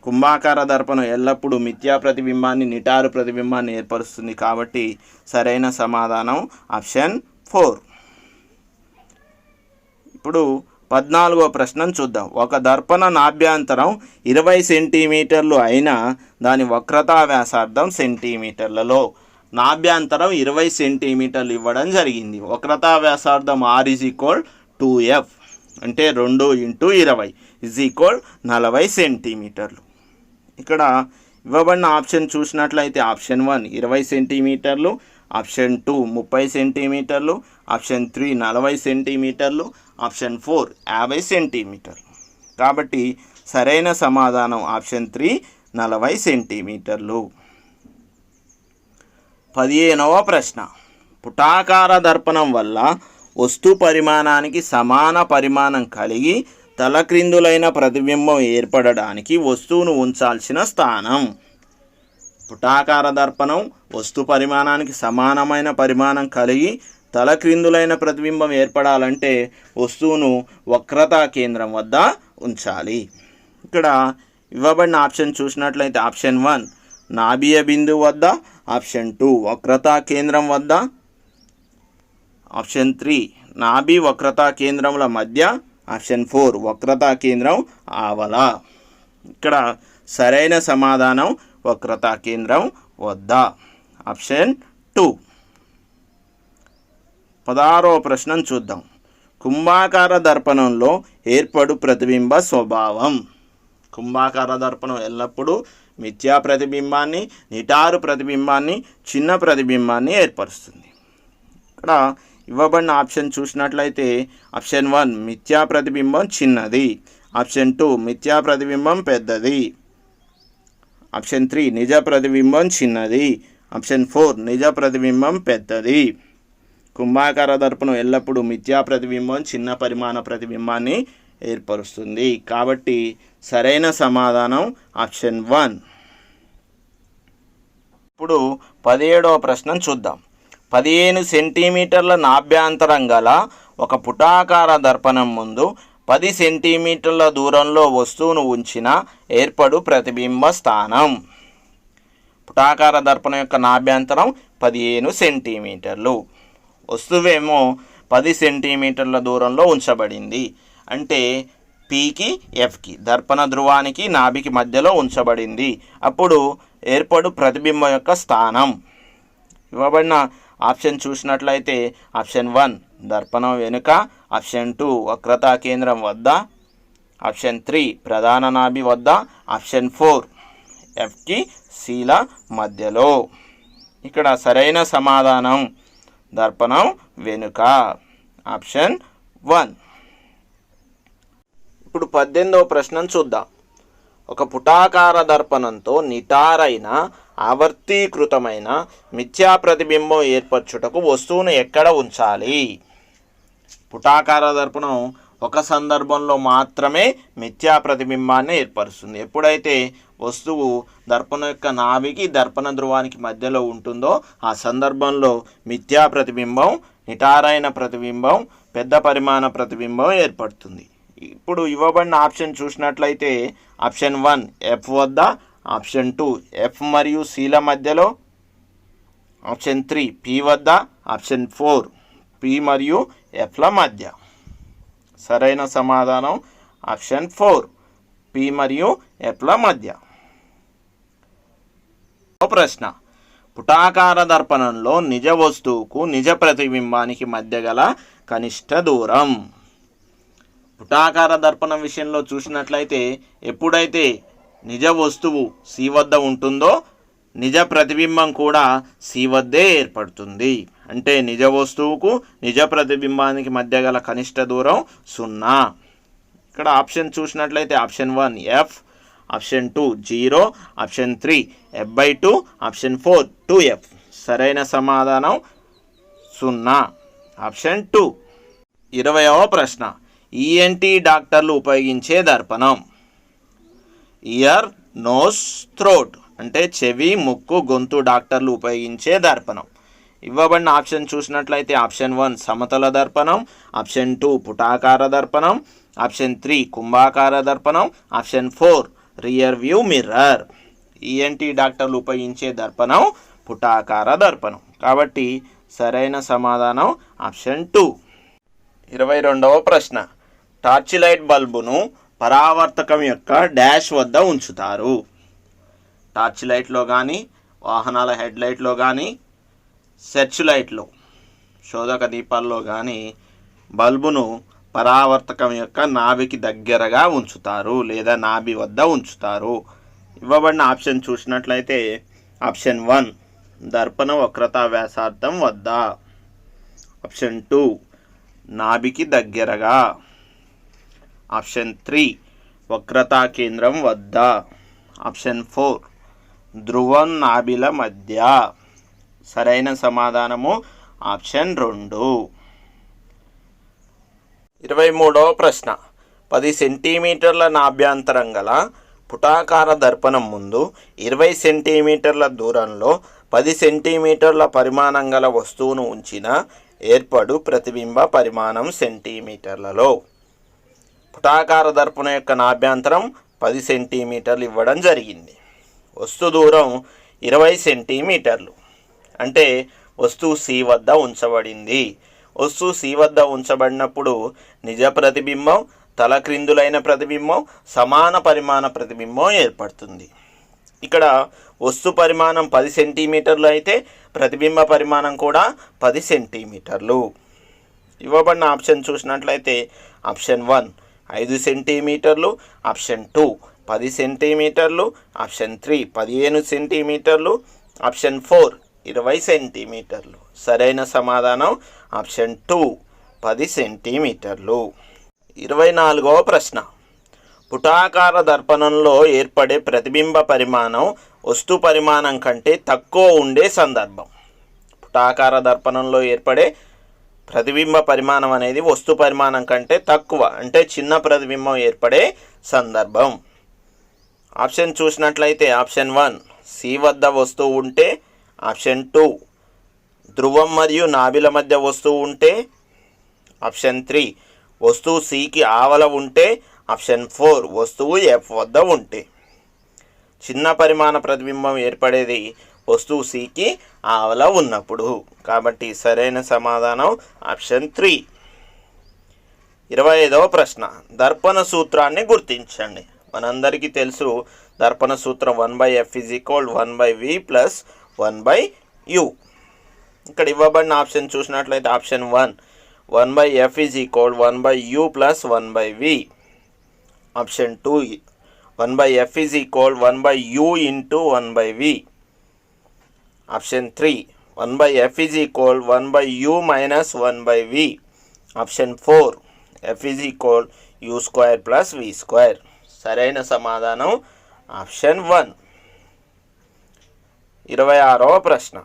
కుంభాకార దర్పణం ఎల్లప్పుడూ మిథ్యా ప్రతిబింబాన్ని, నిటారు ప్రతిబింబాన్ని ఏర్పరుస్తుంది. కాబట్టి సరైన సమాధానం ఆప్షన్ 4. ఇప్పుడు 14వ ప్రశ్నను చూద్దాం. ఒక దర్పణ నాభ్యంతరం 20 సెంటీమీటర్లు అయినా దాని వక్రతా వ్యాసార్థం సెంటీమీటర్లలో. నాభ్యంతరం 20 సెంటీమీటర్లు ఇవ్వడం జరిగింది. వక్రతా వ్యాసార్థం R=2F అంటే 2 × 20 40 సెంటీమీటర్లు. ఇక్కడ ఇవ్వబడిన ఆప్షన్ చూసినట్లయితే ఆప్షన్ 1 20 సెంటీమీటర్లు, ఆప్షన్ 2 30 సెంటీమీటర్లు, ఆప్షన్ 3 40 సెంటీమీటర్లు, ఆప్షన్ 4 50 సెంటీమీటర్లు. కాబట్టి సరైన సమాధానం ఆప్షన్ 3 40 సెంటీమీటర్లు. 15వ ప్రశ్న. పుటాకార దర్పణం వల్ల వస్తు పరిమాణానికి సమాన పరిమాణం కలిగి తలక్రిందులైన ప్రతిబింబం ఏర్పడడానికి వస్తువును ఉంచాల్సిన స్థానం. పుటాకార దర్పణం వస్తు పరిమాణానికి సమానమైన పరిమాణం కలిగి తలక్రిందులైన ప్రతిబింబం ఏర్పడాలంటే వస్తువును వక్రతా కేంద్రం వద్ద ఉంచాలి. ఇక్కడ ఇవ్వబడిన ఆప్షన్ చూసినట్లయితే ఆప్షన్ 1 నాభియ బిందువు వద్ద, ఆప్షన్ 2 వక్రతా కేంద్రం వద్ద, ఆప్షన్ 3 నాభి వక్రతా కేంద్రముల మధ్య, ఆప్షన్ 4 వక్రతా కేంద్రం ఆవల. ఇక్కడ సరైన సమాధానం వక్రతా కేంద్రం వద్ద, ఆప్షన్ 2. 16వ ప్రశ్నను చూద్దాం. కుంభాకార దర్పణంలో ఏర్పడు ప్రతిబింబ స్వభావం. కుంభాకార దర్పణం ఎల్లప్పుడూ మిథ్యా ప్రతిబింబాన్ని, నిటారు ప్రతిబింబాన్ని, చిన్న ప్రతిబింబాన్ని ఏర్పరుస్తుంది. ఇక్కడ ఇవ్వబడిన ఆప్షన్ చూసినట్లయితే ఆప్షన్ 1 మిథ్యా ప్రతిబింబం చిన్నది, ఆప్షన్ 2 మిథ్యా ప్రతిబింబం పెద్దది, ఆప్షన్ 3 నిజ ప్రతిబింబం చిన్నది, ఆప్షన్ 4 నిజ ప్రతిబింబం పెద్దది. కుంభాకార దర్పణం ఎల్లప్పుడూ మిథ్యా ప్రతిబింబం, చిన్న పరిమాణ ప్రతిబింబాన్ని ఏర్పరుస్తుంది. కాబట్టి సరైన సమాధానం ఆప్షన్ 1. ఇప్పుడు 17వ ప్రశ్నను చూద్దాం. 15 సెంటీమీటర్ల నాభ్యంతరం గల ఒక పుటాకార దర్పణం ముందు 10 సెంటీమీటర్ల దూరంలో వస్తువును ఉంచిన ఏర్పడు ప్రతిబింబ స్థానం. పుటాకార దర్పణం యొక్క నాభ్యంతరం 15 సెంటీమీటర్లు, వస్తువేమో 10 సెంటీమీటర్ల దూరంలో ఉంచబడింది. అంటే పీకి ఎఫ్కి దర్పణ ధ్రువానికి నాభికి మధ్యలో ఉంచబడింది. అప్పుడు ఏర్పడు ప్రతిబింబం యొక్క స్థానం ఇవ్వబడిన ఆప్షన్ చూసినట్లయితే ఆప్షన్ 1 దర్పణం వెనుక, ఆప్షన్ 2 వక్రతా కేంద్రం వద్ద, ఆప్షన్ 3 ప్రధాన నాభి వద్ద, ఆప్షన్ 4 ఎఫ్కి శీల మధ్యలో. ఇక్కడ సరైన సమాధానం దర్పణం వెనుక, ఆప్షన్ 1. ఇప్పుడు 18వ ప్రశ్నను చూద్దాం. ఒక పుటాకార దర్పణంతో నిటారైన ఆవర్తీకృతమైన మిథ్యా ప్రతిబింబం ఏర్పరచుటకు వస్తువును ఎక్కడ ఉంచాలి? పుటాకార దర్పణం ఒక సందర్భంలో మాత్రమే మిథ్యా ప్రతిబింబాన్ని ఏర్పరుస్తుంది. ఎప్పుడైతే వస్తువు దర్పణం యొక్క నాభికి దర్పణ ధ్రువానికి మధ్యలో ఉంటుందో ఆ సందర్భంలో మిథ్యా ప్రతిబింబం, నిటారైన ప్రతిబింబం, పెద్ద పరిమాణ ప్రతిబింబం ఏర్పడుతుంది. ఇప్పుడు ఇవ్వబడిన ఆప్షన్ చూసినట్లయితే ఆప్షన్ 1 ఎఫ్ వద్ద, ఆప్షన్ 2 ఎఫ్ మరియు సిల మధ్యలో, ఆప్షన్ 3 పి వద్ద, ఆప్షన్ 4 పి మరియు ఎఫ్ల మధ్య. సరైన సమాధానం ఆప్షన్ 4 పి మరియు ఎఫ్ల మధ్య. ప్రశ్న పుటాకార దర్పణంలో నిజ వస్తువుకు నిజ ప్రతిబింబానికి మధ్య గల కనిష్ట దూరం. పుటాకార దర్పణం విషయంలో చూసినట్లయితే ఎప్పుడైతే నిజ వస్తువు సి వద్ద ఉంటుందో నిజ ప్రతిబింబం కూడా సి వద్దే ఏర్పడుతుంది. అంటే నిజ వస్తువుకు నిజ ప్రతిబింబానికి మధ్య గల కనిష్ట దూరం 0. ఇక్కడ ఆప్షన్ చూసినట్లయితే option 1 F, option 2 0, option 3 f/2, option 4 2f. సరైన సమాధానం 0, ఆప్షన్ 2. 20వ ప్రశ్న ఈఎన్టీ డాక్టర్లు ఉపయోగించే దర్పణం. ఇయర్, నోస్, థ్రోట్ అంటే చెవి, ముక్కు, గొంతు డాక్టర్లు ఉపయోగించే దర్పణం. ఇవ్వబడిన ఆప్షన్ చూసినట్లయితే ఆప్షన్ 1 సమతల దర్పణం, ఆప్షన్ 2 పుటాకార దర్పణం, ఆప్షన్ 3 కుంభాకార దర్పణం, option 4 rear view mirror. ENT డాక్టర్లు ఉపయోగించే దర్పణం పుటాకార దర్పణం. కాబట్టి సరైన సమాధానం ఆప్షన్ 2. 22వ ప్రశ్న టార్చ్ లైట్ బల్బును పరావర్తకం యొక్క డాష్ వద్ద ఉంచుతారు. టార్చ్ లైట్లో కానీ, వాహనాల హెడ్ లైట్లో కానీ, సెర్చ్ లైట్లో శోధక దీపాల్లో కానీ బల్బును పరావర్తకం యొక్క నాభికి దగ్గరగా ఉంచుతారు లేదా నాభి వద్ద ఉంచుతారు. ఇవ్వబడిన ఆప్షన్ చూసినట్లయితే ఆప్షన్ 1 దర్పణ వక్రతా వ్యాసార్థం వద్ద, ఆప్షన్ 2 నాభికి దగ్గరగా, ఆప్షన్ 3 వక్రతా కేంద్రం వద్ద, ఆప్షన్ 4 ధ్రువం నాభిల మధ్య. సరైన సమాధానము ఆప్షన్ 2. 23వ ప్రశ్న 10 సెంటీమీటర్ల నాభ్యంతరం గల పుటాకార దర్పణం ముందు 20 సెంటీమీటర్ల దూరంలో 10 సెంటీమీటర్ల పరిమాణం గల వస్తువును ఉంచిన ఏర్పడు ప్రతిబింబ పరిమాణం సెంటీమీటర్లలో. పుటాకార దర్పణం యొక్క నాభ్యంతరం 10 సెంటీమీటర్లు ఇవ్వడం జరిగింది. వస్తు దూరం 20 సెంటీమీటర్లు. అంటే వస్తువు సి వద్ద ఉంచబడింది. వస్తువు సి వద్ద ఉంచబడినప్పుడు నిజ ప్రతిబింబం, తలక్రిందులైన ప్రతిబింబం, సమాన పరిమాణ ప్రతిబింబం ఏర్పడుతుంది. ఇక్కడ వస్తు పరిమాణం 10 సెంటీమీటర్లు అయితే ప్రతిబింబ పరిమాణం కూడా 10 సెంటీమీటర్లు. ఇవ్వబడిన ఆప్షన్ చూసినట్లయితే ఆప్షన్ 1 5 సెంటీమీటర్లు, ఆప్షన్ 2 10 సెంటీమీటర్లు, ఆప్షన్ 3 15 సెంటీమీటర్లు, ఆప్షన్ 4 20 సెంటీమీటర్లు. సరైన సమాధానం ఆప్షన్ 2 10 సెంటీమీటర్లు. 24వ ప్రశ్న. పుటాకార దర్పణంలో ఏర్పడే ప్రతిబింబ పరిమాణం వస్తు పరిమాణం కంటే తక్కువ ఉండే సందర్భం. పుటాకార దర్పణంలో ఏర్పడే ప్రతిబింబ పరిమాణం అనేది వస్తు పరిమాణం కంటే తక్కువ అంటే చిన్న ప్రతిబింబం ఏర్పడే సందర్భం. ఆప్షన్ చూసినట్లయితే ఆప్షన్ 1 సి వద్ద వస్తువు ఉంటే, ఆప్షన్ 2 ధ్రువం మరియు నాభిల మధ్య వస్తువు ఉంటే, ఆప్షన్ 3 వస్తువు సికి ఆవల ఉంటే, ఆప్షన్ 4 వస్తువు ఎఫ్ వద్ద ఉంటే. చిన్న పరిమాణ ప్రతిబింబం ఏర్పడేది వస్తువు సికి ఆవల ఉన్నప్పుడు. కాబట్టి సరైన సమాధానం ఆప్షన్ 3. 25వ ప్రశ్న. దర్పణ సూత్రాన్ని గుర్తించండి. మనందరికీ తెలుసు దర్పణ సూత్రం 1/f = 1/v + 1/u. ఇక్కడ ఇవ్వబడిన ఆప్షన్ చూసినట్లయితే option 1 1/f = 1/u + 1/v. Option 2 1/f = 1/u × 1/v. Option 3 1/f = 1/u - 1/v. Option 4 f = u² + v². సరైన సమాధానం ఆప్షన్ 1. 26వ ప్రశ్న.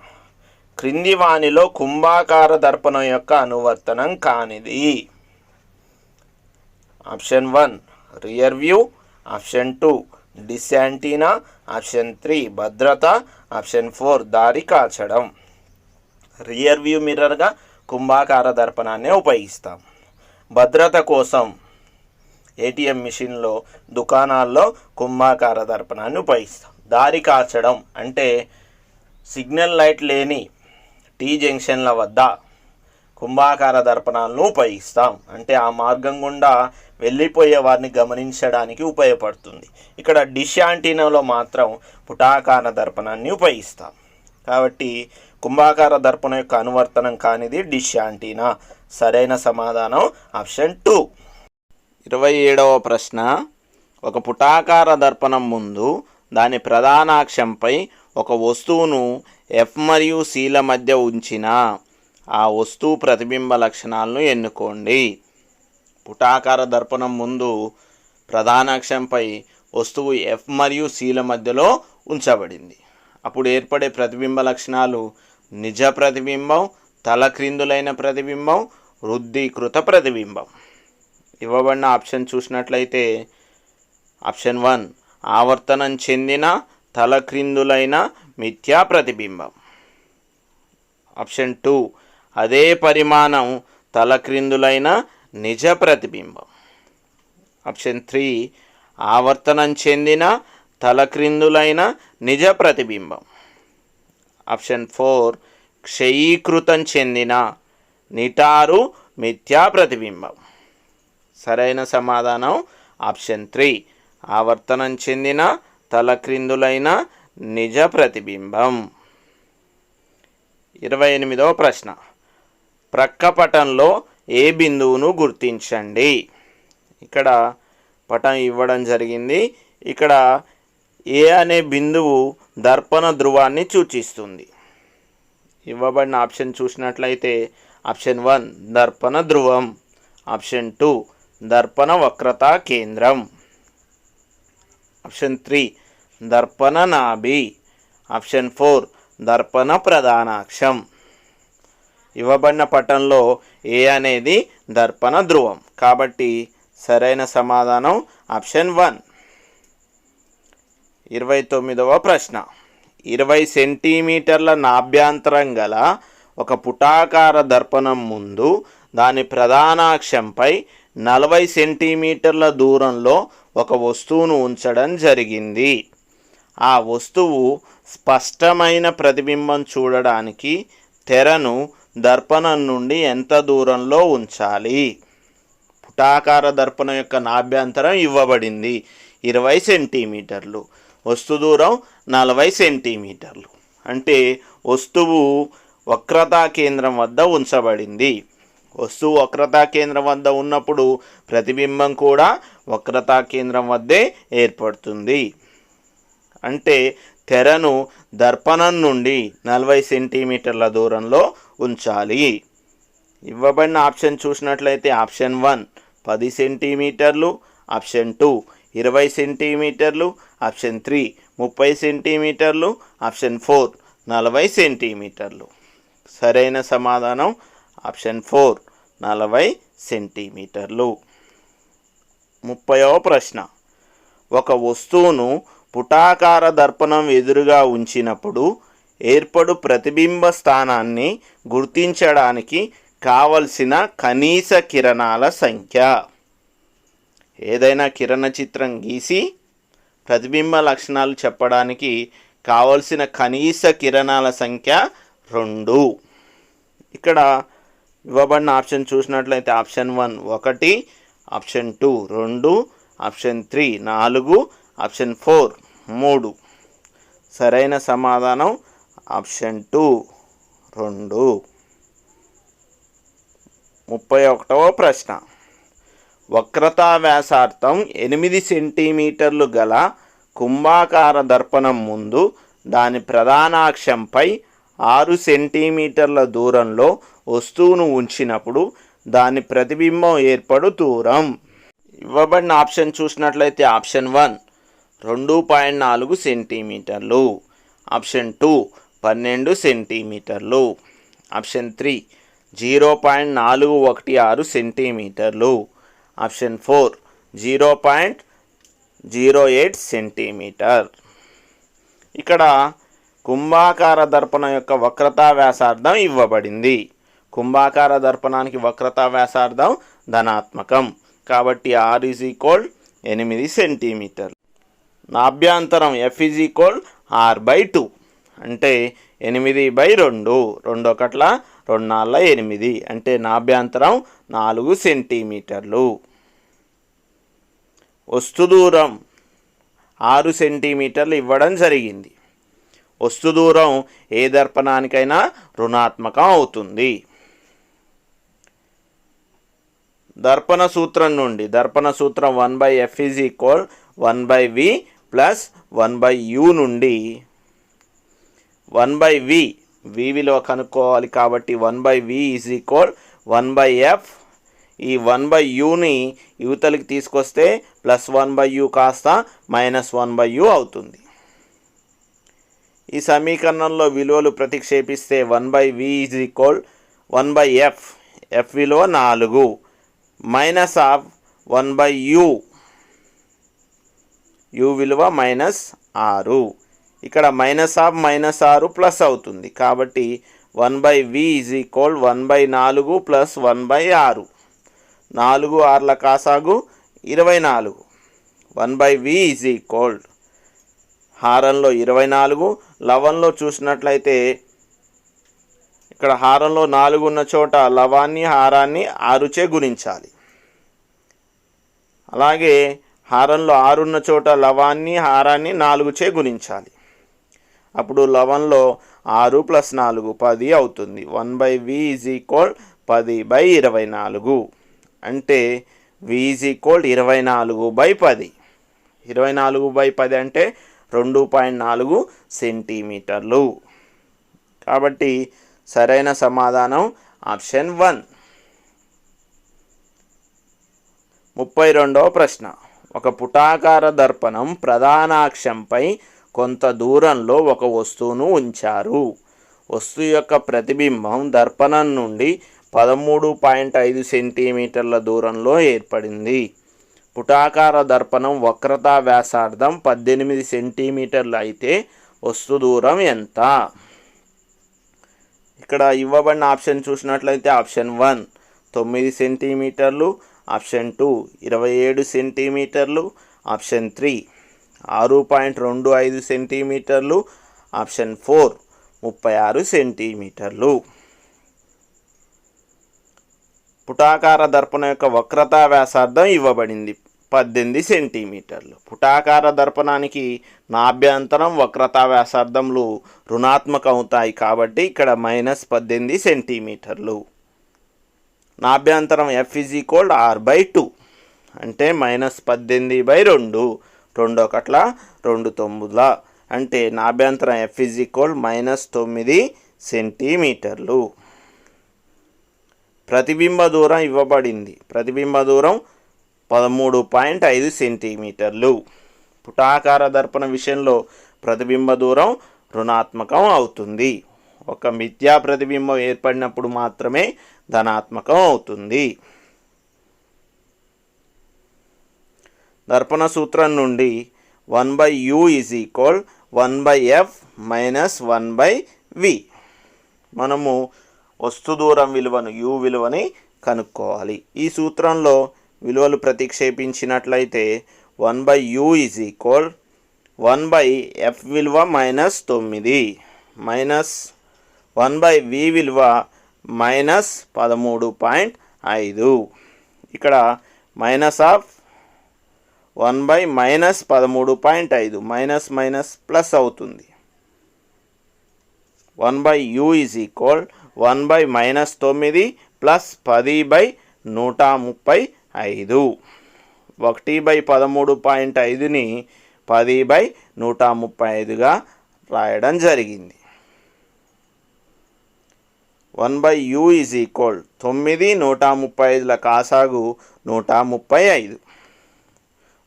క్రింది వానిలో కుంభాకార దర్పణం యొక్క అనువర్తనం కానిది. Option 1 rear view, option 2 dish antenna, option 3 భద్రత, ఆప్షన్ 4 దారి కాచడం. రియర్ వ్యూ మిర్రర్గా కుంభాకార దర్పణాన్ని ఉపయోగిస్తాం. భద్రత కోసం ఏటీఎం మిషన్లో, దుకాణాల్లో కుంభాకార దర్పణాన్ని ఉపయోగిస్తాం. దారి కాచడం అంటే సిగ్నల్ లైట్ లేని టీ జంక్షన్ల వద్ద కుంభాకార దర్పణాలను ఉపయోగిస్తాం. అంటే ఆ మార్గం గుండా వెళ్ళిపోయే వారిని గమనించడానికి ఉపయోగపడుతుంది. ఇక్కడ డిష్ యాంటీనాలో మాత్రం పుటాకార దర్పణాన్ని ఉపయోగిస్తాం. కాబట్టి కుంభాకార దర్పణం యొక్క అనువర్తనం కానిది డిష్ యాంటీనా. సరైన సమాధానం ఆప్షన్ 2. 27వ ప్రశ్న. ఒక పుటాకార దర్పణం ముందు దాని ప్రధానాక్షంపై ఒక వస్తువును ఎఫ్ మరియు సిల మధ్య ఉంచిన ఆ వస్తువు ప్రతిబింబ లక్షణాలను ఎన్నుకోండి. పుటాకార దర్పణం ముందు ప్రధానాక్షంపై వస్తువు ఎఫ్ మరియు సిల మధ్యలో ఉంచబడింది. అప్పుడు ఏర్పడే ప్రతిబింబ లక్షణాలు నిజ ప్రతిబింబం, తలక్రిందులైన ప్రతిబింబం, వృద్ధీకృత ప్రతిబింబం. ఇవ్వబడిన ఆప్షన్ చూసినట్లయితే ఆప్షన్ 1 ఆవర్తనం చెందిన తలక్రిందులైన మిథ్యా ప్రతిబింబం. ఆప్షన్ 2 అదే పరిమాణం తలక్రిందులైన నిజ ప్రతిబింబం. ఆప్షన్ 3 ఆవర్తనం చెందిన తలక్రిందులైన నిజ ప్రతిబింబం. ఆప్షన్ 4 క్షయీకృతం చెందిన నిటారు మిథ్యా ప్రతిబింబం. సరైన సమాధానం ఆప్షన్ 3 ఆవర్తనం చెందిన తలక్రిందులైన నిజ ప్రతిబింబం. 28వ ప్రశ్న. ప్రక్క పటంలో ఏ బిందువును గుర్తించండి. ఇక్కడ పటం ఇవ్వడం జరిగింది. ఇక్కడ ఏ అనే బిందువు దర్పణ ధ్రువాన్ని సూచిస్తుంది. ఇవ్వబడిన ఆప్షన్ చూసినట్లయితే ఆప్షన్ 1 దర్పణ ధ్రువం, ఆప్షన్ 2 దర్పణ వక్రతా కేంద్రం, ఆప్షన్ 3 దర్పణ నాభి, ఆప్షన్ 4 దర్పణ ప్రధానాక్షం. ఇవ్వబడిన పటంలో ఏ అనేది దర్పణ ధ్రువం. కాబట్టి సరైన సమాధానం ఆప్షన్ 1. 29వ ప్రశ్న. 20 సెంటీమీటర్ల నాభ్యంతరం గల ఒక పుటాకార దర్పణం ముందు దాని ప్రధానాక్షంపై 40 సెంటీమీటర్ల దూరంలో ఒక వస్తువును ఉంచడం జరిగింది. ఆ వస్తువు స్పష్టమైన ప్రతిబింబం చూడడానికి తెరను దర్పణం నుండి ఎంత దూరంలో ఉంచాలి? పుటాకార దర్పణం యొక్క నాభ్యంతరం ఇవ్వబడింది 20 సెంటీమీటర్లు, వస్తు దూరం 40 సెంటీమీటర్లు. అంటే వస్తువు వక్రతా కేంద్రం వద్ద ఉంచబడింది. వస్తువు వక్రతా కేంద్రం వద్ద ఉన్నప్పుడు ప్రతిబింబం కూడా వక్రతా కేంద్రం వద్దే ఏర్పడుతుంది. అంటే తెరను దర్పణం నుండి 40 సెంటీమీటర్ల దూరంలో ఉంచాలి. ఇవ్వబడిన ఆప్షన్ చూసినట్లయితే ఆప్షన్ 1 10 సెంటీమీటర్లు, ఆప్షన్ 2 20 సెంటీమీటర్లు, ఆప్షన్ 3 30 సెంటీమీటర్లు, ఆప్షన్ 4 40 సెంటీమీటర్లు. సరైన సమాధానం ఆప్షన్ 4 40 సెంటీమీటర్లు. 30వ ప్రశ్న. ఒక వస్తువును పుటాకార దర్పణం ఎదురుగా ఉంచినప్పుడు ఏర్పడు ప్రతిబింబ స్థానాన్ని గుర్తించడానికి కావలసిన కనీస కిరణాల సంఖ్య. ఏదైనా కిరణ చిత్రం గీసి ప్రతిబింబ లక్షణాలు చెప్పడానికి కావలసిన కనీస కిరణాల సంఖ్య 2. ఇక్కడ ఇవ్వబడిన ఆప్షన్ చూసినట్లయితే ఆప్షన్ 1 1, ఆప్షన్ 2 2, ఆప్షన్ 3 4, ఆప్షన్ 4 3. సరైన సమాధానం ఆప్షన్ 2 2. 31వ ప్రశ్న. వక్రతా వ్యాసార్థం 8 సెంటీమీటర్లు గల కుంభాకార దర్పణం ముందు దాని ప్రధాన అక్షంపై 6 సెంటీమీటర్ల దూరంలో వస్తువును ఉంచినప్పుడు దాని ప్రతిబింబం ఏర్పడు దూరం. ఇవ్వబడిన ఆప్షన్ చూసినట్లయితే ఆప్షన్ 1 2.4 సెంటీమీటర్లు, ఆప్షన్ 2 12 సెంటీమీటర్లు, ఆప్షన్ 3 0.416 సెంటీమీటర్లు, ఆప్షన్ 4 0.08 సెంటీమీటర్. ఇక్కడ కుంభాకార దర్పణం యొక్క వక్రతా వ్యాసార్థం ఇవ్వబడింది. కుంభాకార దర్పణానికి వక్రతా వ్యాసార్థం ధనాత్మకం కాబట్టి r = 8 సెంటీమీటర్లు. నాభ్యంతరం f = r/2 అంటే 8/2, 2 1 2 4 8 అంటే నాభ్యంతరం 4 సెంటీమీటర్లు. వస్తు దూరం 6 సెంటీమీటర్లు ఇవ్వడం జరిగింది. వస్తు దూరం ఏ దర్పణానికైనా రుణాత్మకం అవుతుంది. దర్పణ సూత్రం నుండి దర్పణ సూత్రం 1/f = 1/v + 1/u నుండి 1/v v విలువ కనుక్కోవాలి కాబట్టి 1/v = 1/f. ఈ 1/uని యువతలకి తీసుకొస్తే +1/u కాస్త -1/u అవుతుంది. ఈ సమీకరణంలో విలువలు ప్రతిక్షేపిస్తే 1/v = 1/f, f విలువ 4 -1/u, u విలువ -6. ఇక్కడ -6 ప్లస్ అవుతుంది కాబట్టి 1/v = 1/4 + 1/6. 4 6ల కాసాగు 24. 1/v = హారంలో 24, లవంలో చూసినట్లయితే ఇక్కడ హారంలో 4 ఉన్న చోట లవాన్ని హారాన్ని 6చే గుణించాలి. అలాగే హారంలో 6 ఉన్న చోట లవాన్ని హారాన్ని 4చే గుణించాలి. అప్పుడు లవంలో 6 + 4 10 అవుతుంది. 1/v = 10/24 అంటే v = 24/10. 24/10 అంటే 2.4 సెంటీమీటర్లు. కాబట్టి సరైన సమాధానం ఆప్షన్ 1. 32వ ప్రశ్న. ఒక పుటాకార దర్పణం ప్రధాన అక్షంపై కొంత దూరంలో ఒక వస్తువును ఉంచారు. వస్తువు యొక్క ప్రతిబింబం దర్పణం నుండి 13.5 సెంటీమీటర్ల దూరంలో ఏర్పడింది. పుటాకార దర్పణం వక్రతా వ్యాసార్థం 18 సెంటీమీటర్లు అయితే వస్తు దూరం ఎంత? ఇక్కడ ఇవ్వబడిన ఆప్షన్ చూసినట్లయితే ఆప్షన్ 1 9 సెంటీమీటర్లు, ఆప్షన్ 2 27 సెంటీమీటర్లు, ఆప్షన్ 3 6.25 సెంటీమీటర్లు, ఆప్షన్ 4 36 సెంటీమీటర్లు. పుటాకార దర్పణం యొక్క వక్రతా వ్యాసార్థం ఇవ్వబడింది 18 సెంటీమీటర్లు. పుటాకార దర్పణానికి నాభ్యంతరం వక్రతా వ్యాసార్థంలు రుణాత్మకం అవుతాయి కాబట్టి ఇక్కడ -18 సెంటీమీటర్లు. నాభ్యంతరం F = R/2 అంటే -18/2, 2 ఒకట్ల 2 తొమ్మిదిల అంటే నాభ్యంతరం F -9 సెంటీమీటర్లు. ప్రతిబింబ దూరం ఇవ్వబడింది. ప్రతిబింబ దూరం 13.5 సెంటీమీటర్లు. పుటాకార దర్పణ విషయంలో ప్రతిబింబ దూరం రుణాత్మకం అవుతుంది. ఒక మిథ్యా ప్రతిబింబం ఏర్పడినప్పుడు మాత్రమే ధనాత్మకం అవుతుంది. దర్పణ సూత్రం నుండి 1/u = 1/f - 1/v. మనము వస్తు దూరం విలువను u విలువని కనుక్కోవాలి. ఈ సూత్రంలో విలువలు ప్రతిక్షేపించినట్లయితే 1/u = 1/f విలువ -9 -1/v విలువ -13.5. ఇక్కడ -13.5 మైనస్ ప్లస్ అవుతుంది. 1/u = 1/-9 + 10/135. 1/13.5ని 10/135గా రాయడం జరిగింది. 1/u = 9 135ల కాసాగు 135.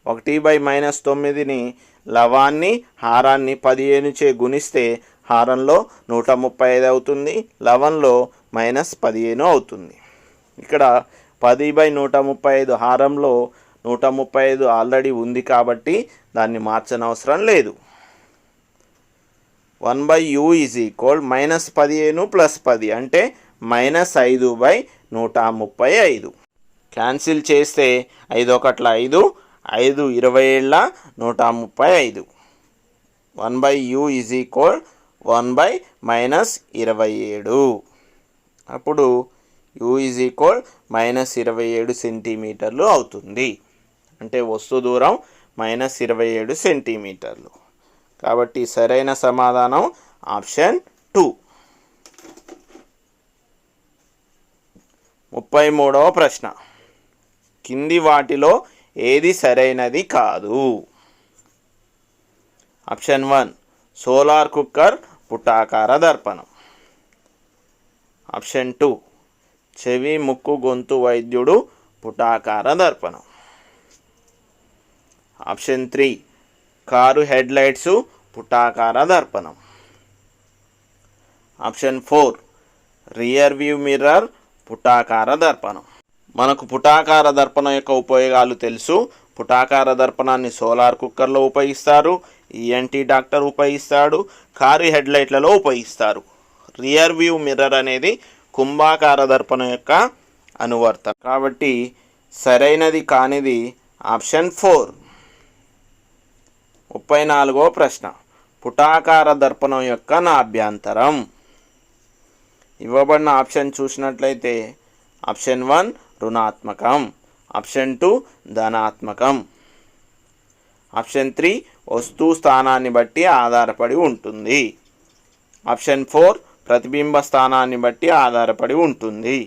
1/-9ని లవాన్ని హారాన్ని 15చే గుణిస్తే హారంలో 135 అవుతుంది, లవంలో -15 అవుతుంది. ఇక్కడ 10/135 హారంలో 135 ఆల్రెడీ ఉంది కాబట్టి దాన్ని మార్చనవసరం లేదు. 1/u = -15 + 10 అంటే -5/135. క్యాన్సిల్ చేస్తే 5 ఒకట్ల 5, 5 27 135. 1/u = 1/-27. అప్పుడు u = -27 సెంటీమీటర్లు అవుతుంది. అంటే వస్తు దూరం -27 సెంటీమీటర్లు. కాబట్టి సరైన సమాధానం ఆప్షన్ 2. 33వ ప్రశ్న. కింది వాటిలో ఏది సరైనది కాదు? ఆప్షన్ 1 సోలార్ కుక్కర్ పుటాకార దర్పణం. ఆప్షన్ 2 చెవి ముక్కు గొంతు వైద్యుడు పుటాకార దర్పణం. ఆప్షన్ 3 కారు హెడ్లైట్స్ పుటాకార దర్పణం. ఆప్షన్ 4 రియర్ వ్యూ మిర్రర్ పుటాకార దర్పణం. మనకు పుటాకార దర్పణం యొక్క ఉపయోగాలు తెలుసు. పుటాకార దర్పణాన్ని సోలార్ కుక్కర్లో ఉపయోగిస్తారు, ఈఎన్టీ డాక్టర్ ఉపయోగిస్తాడు, కారు హెడ్లైట్లలో ఉపయోగిస్తారు. రియర్ వ్యూ మిర్రర్ అనేది కుంభాకార దర్పణం యొక్క అనువర్తనం. కాబట్టి సరైనది కానిది ఆప్షన్ 4. 34వ ప్రశ్న. పుటాకార దర్పణం యొక్క నాభ్యంతరం. ఇవ్వబడిన ఆప్షన్ చూసినట్లయితే ఆప్షన్ 1 రుణాత్మకం, ఆప్షన్ 2 ధనాత్మకం, ఆప్షన్ 3 వస్తువు స్థానాన్ని బట్టి ఆధారపడి ఉంటుంది, ఆప్షన్ 4 ప్రతిబింబ స్థానాన్ని బట్టి ఆధారపడి ఉంటుంది.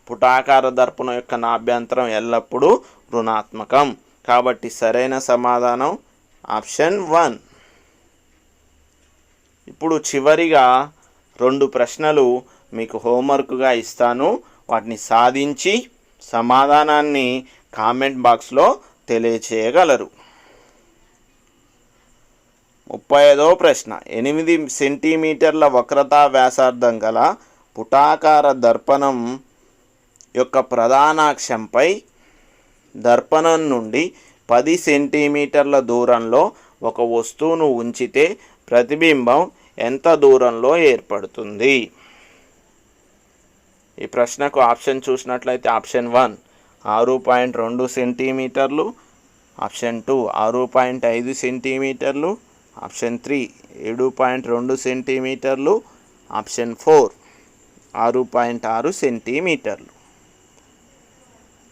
పుటాకార దర్పణం యొక్క నాభ్యంతరం ఎల్లప్పుడూ రుణాత్మకం. కాబట్టి సరైన సమాధానం ఆప్షన్ 1. ఇప్పుడు చివరిగా 2 ప్రశ్నలు మీకు హోంవర్క్గా ఇస్తాను. వాటిని సాధించి సమాధానాన్ని కామెంట్ బాక్స్లో తెలియచేయగలరు. 35వ ప్రశ్న. 8 సెంటీమీటర్ల వక్రతా వ్యాసార్థం గల పుటాకార దర్పణం యొక్క ప్రధానాక్షంపై దర్పణం నుండి 10 సెంటీమీటర్ల దూరంలో ఒక వస్తువును ఉంచితే ప్రతిబింబం ఎంత దూరంలో ఏర్పడుతుంది? ఈ ప్రశ్నకు ఆప్షన్ చూసినట్లయితే ఆప్షన్ 1 6.2 సెంటీమీటర్లు, ఆప్షన్ 2 6.5 సెంటీమీటర్లు, ఆప్షన్ 3 7.2 సెంటీమీటర్లు, ఆప్షన్ 4 6.6 సెంటీమీటర్లు.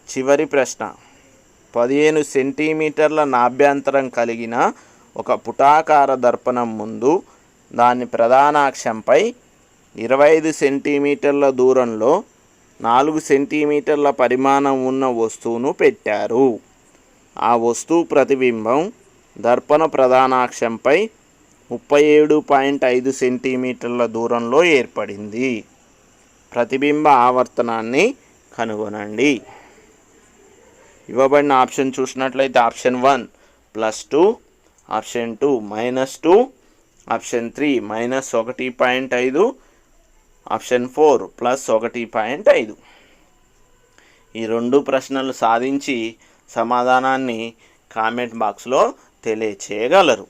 చివరి ప్రశ్న, 15 సెంటీమీటర్ల నాభ్యంతరం కలిగిన ఒక పుటాకార దర్పణం ముందు దాని ప్రధాన అక్షంపై 25 సెంటీమీటర్ల దూరంలో 4 సెంటీమీటర్ల పరిమాణం ఉన్న వస్తువును పెట్టారు. ఆ వస్తువు ప్రతిబింబం దర్పణ ప్రధానాక్షంపై 37.5 సెంటీమీటర్ల దూరంలో ఏర్పడింది. ప్రతిబింబ ఆవర్తనాన్ని కనుగొనండి. ఇవ్వబడిన ఆప్షన్ చూసినట్లయితే ఆప్షన్ 1 +2, ఆప్షన్ 2 -2, ఆప్షన్ 3 -1.5, ఆప్షన్ 4 +1.5. ఈ 2 ప్రశ్నలు సాధించి సమాధానాన్ని కామెంట్ బాక్స్లో తెలియచేయగలరు.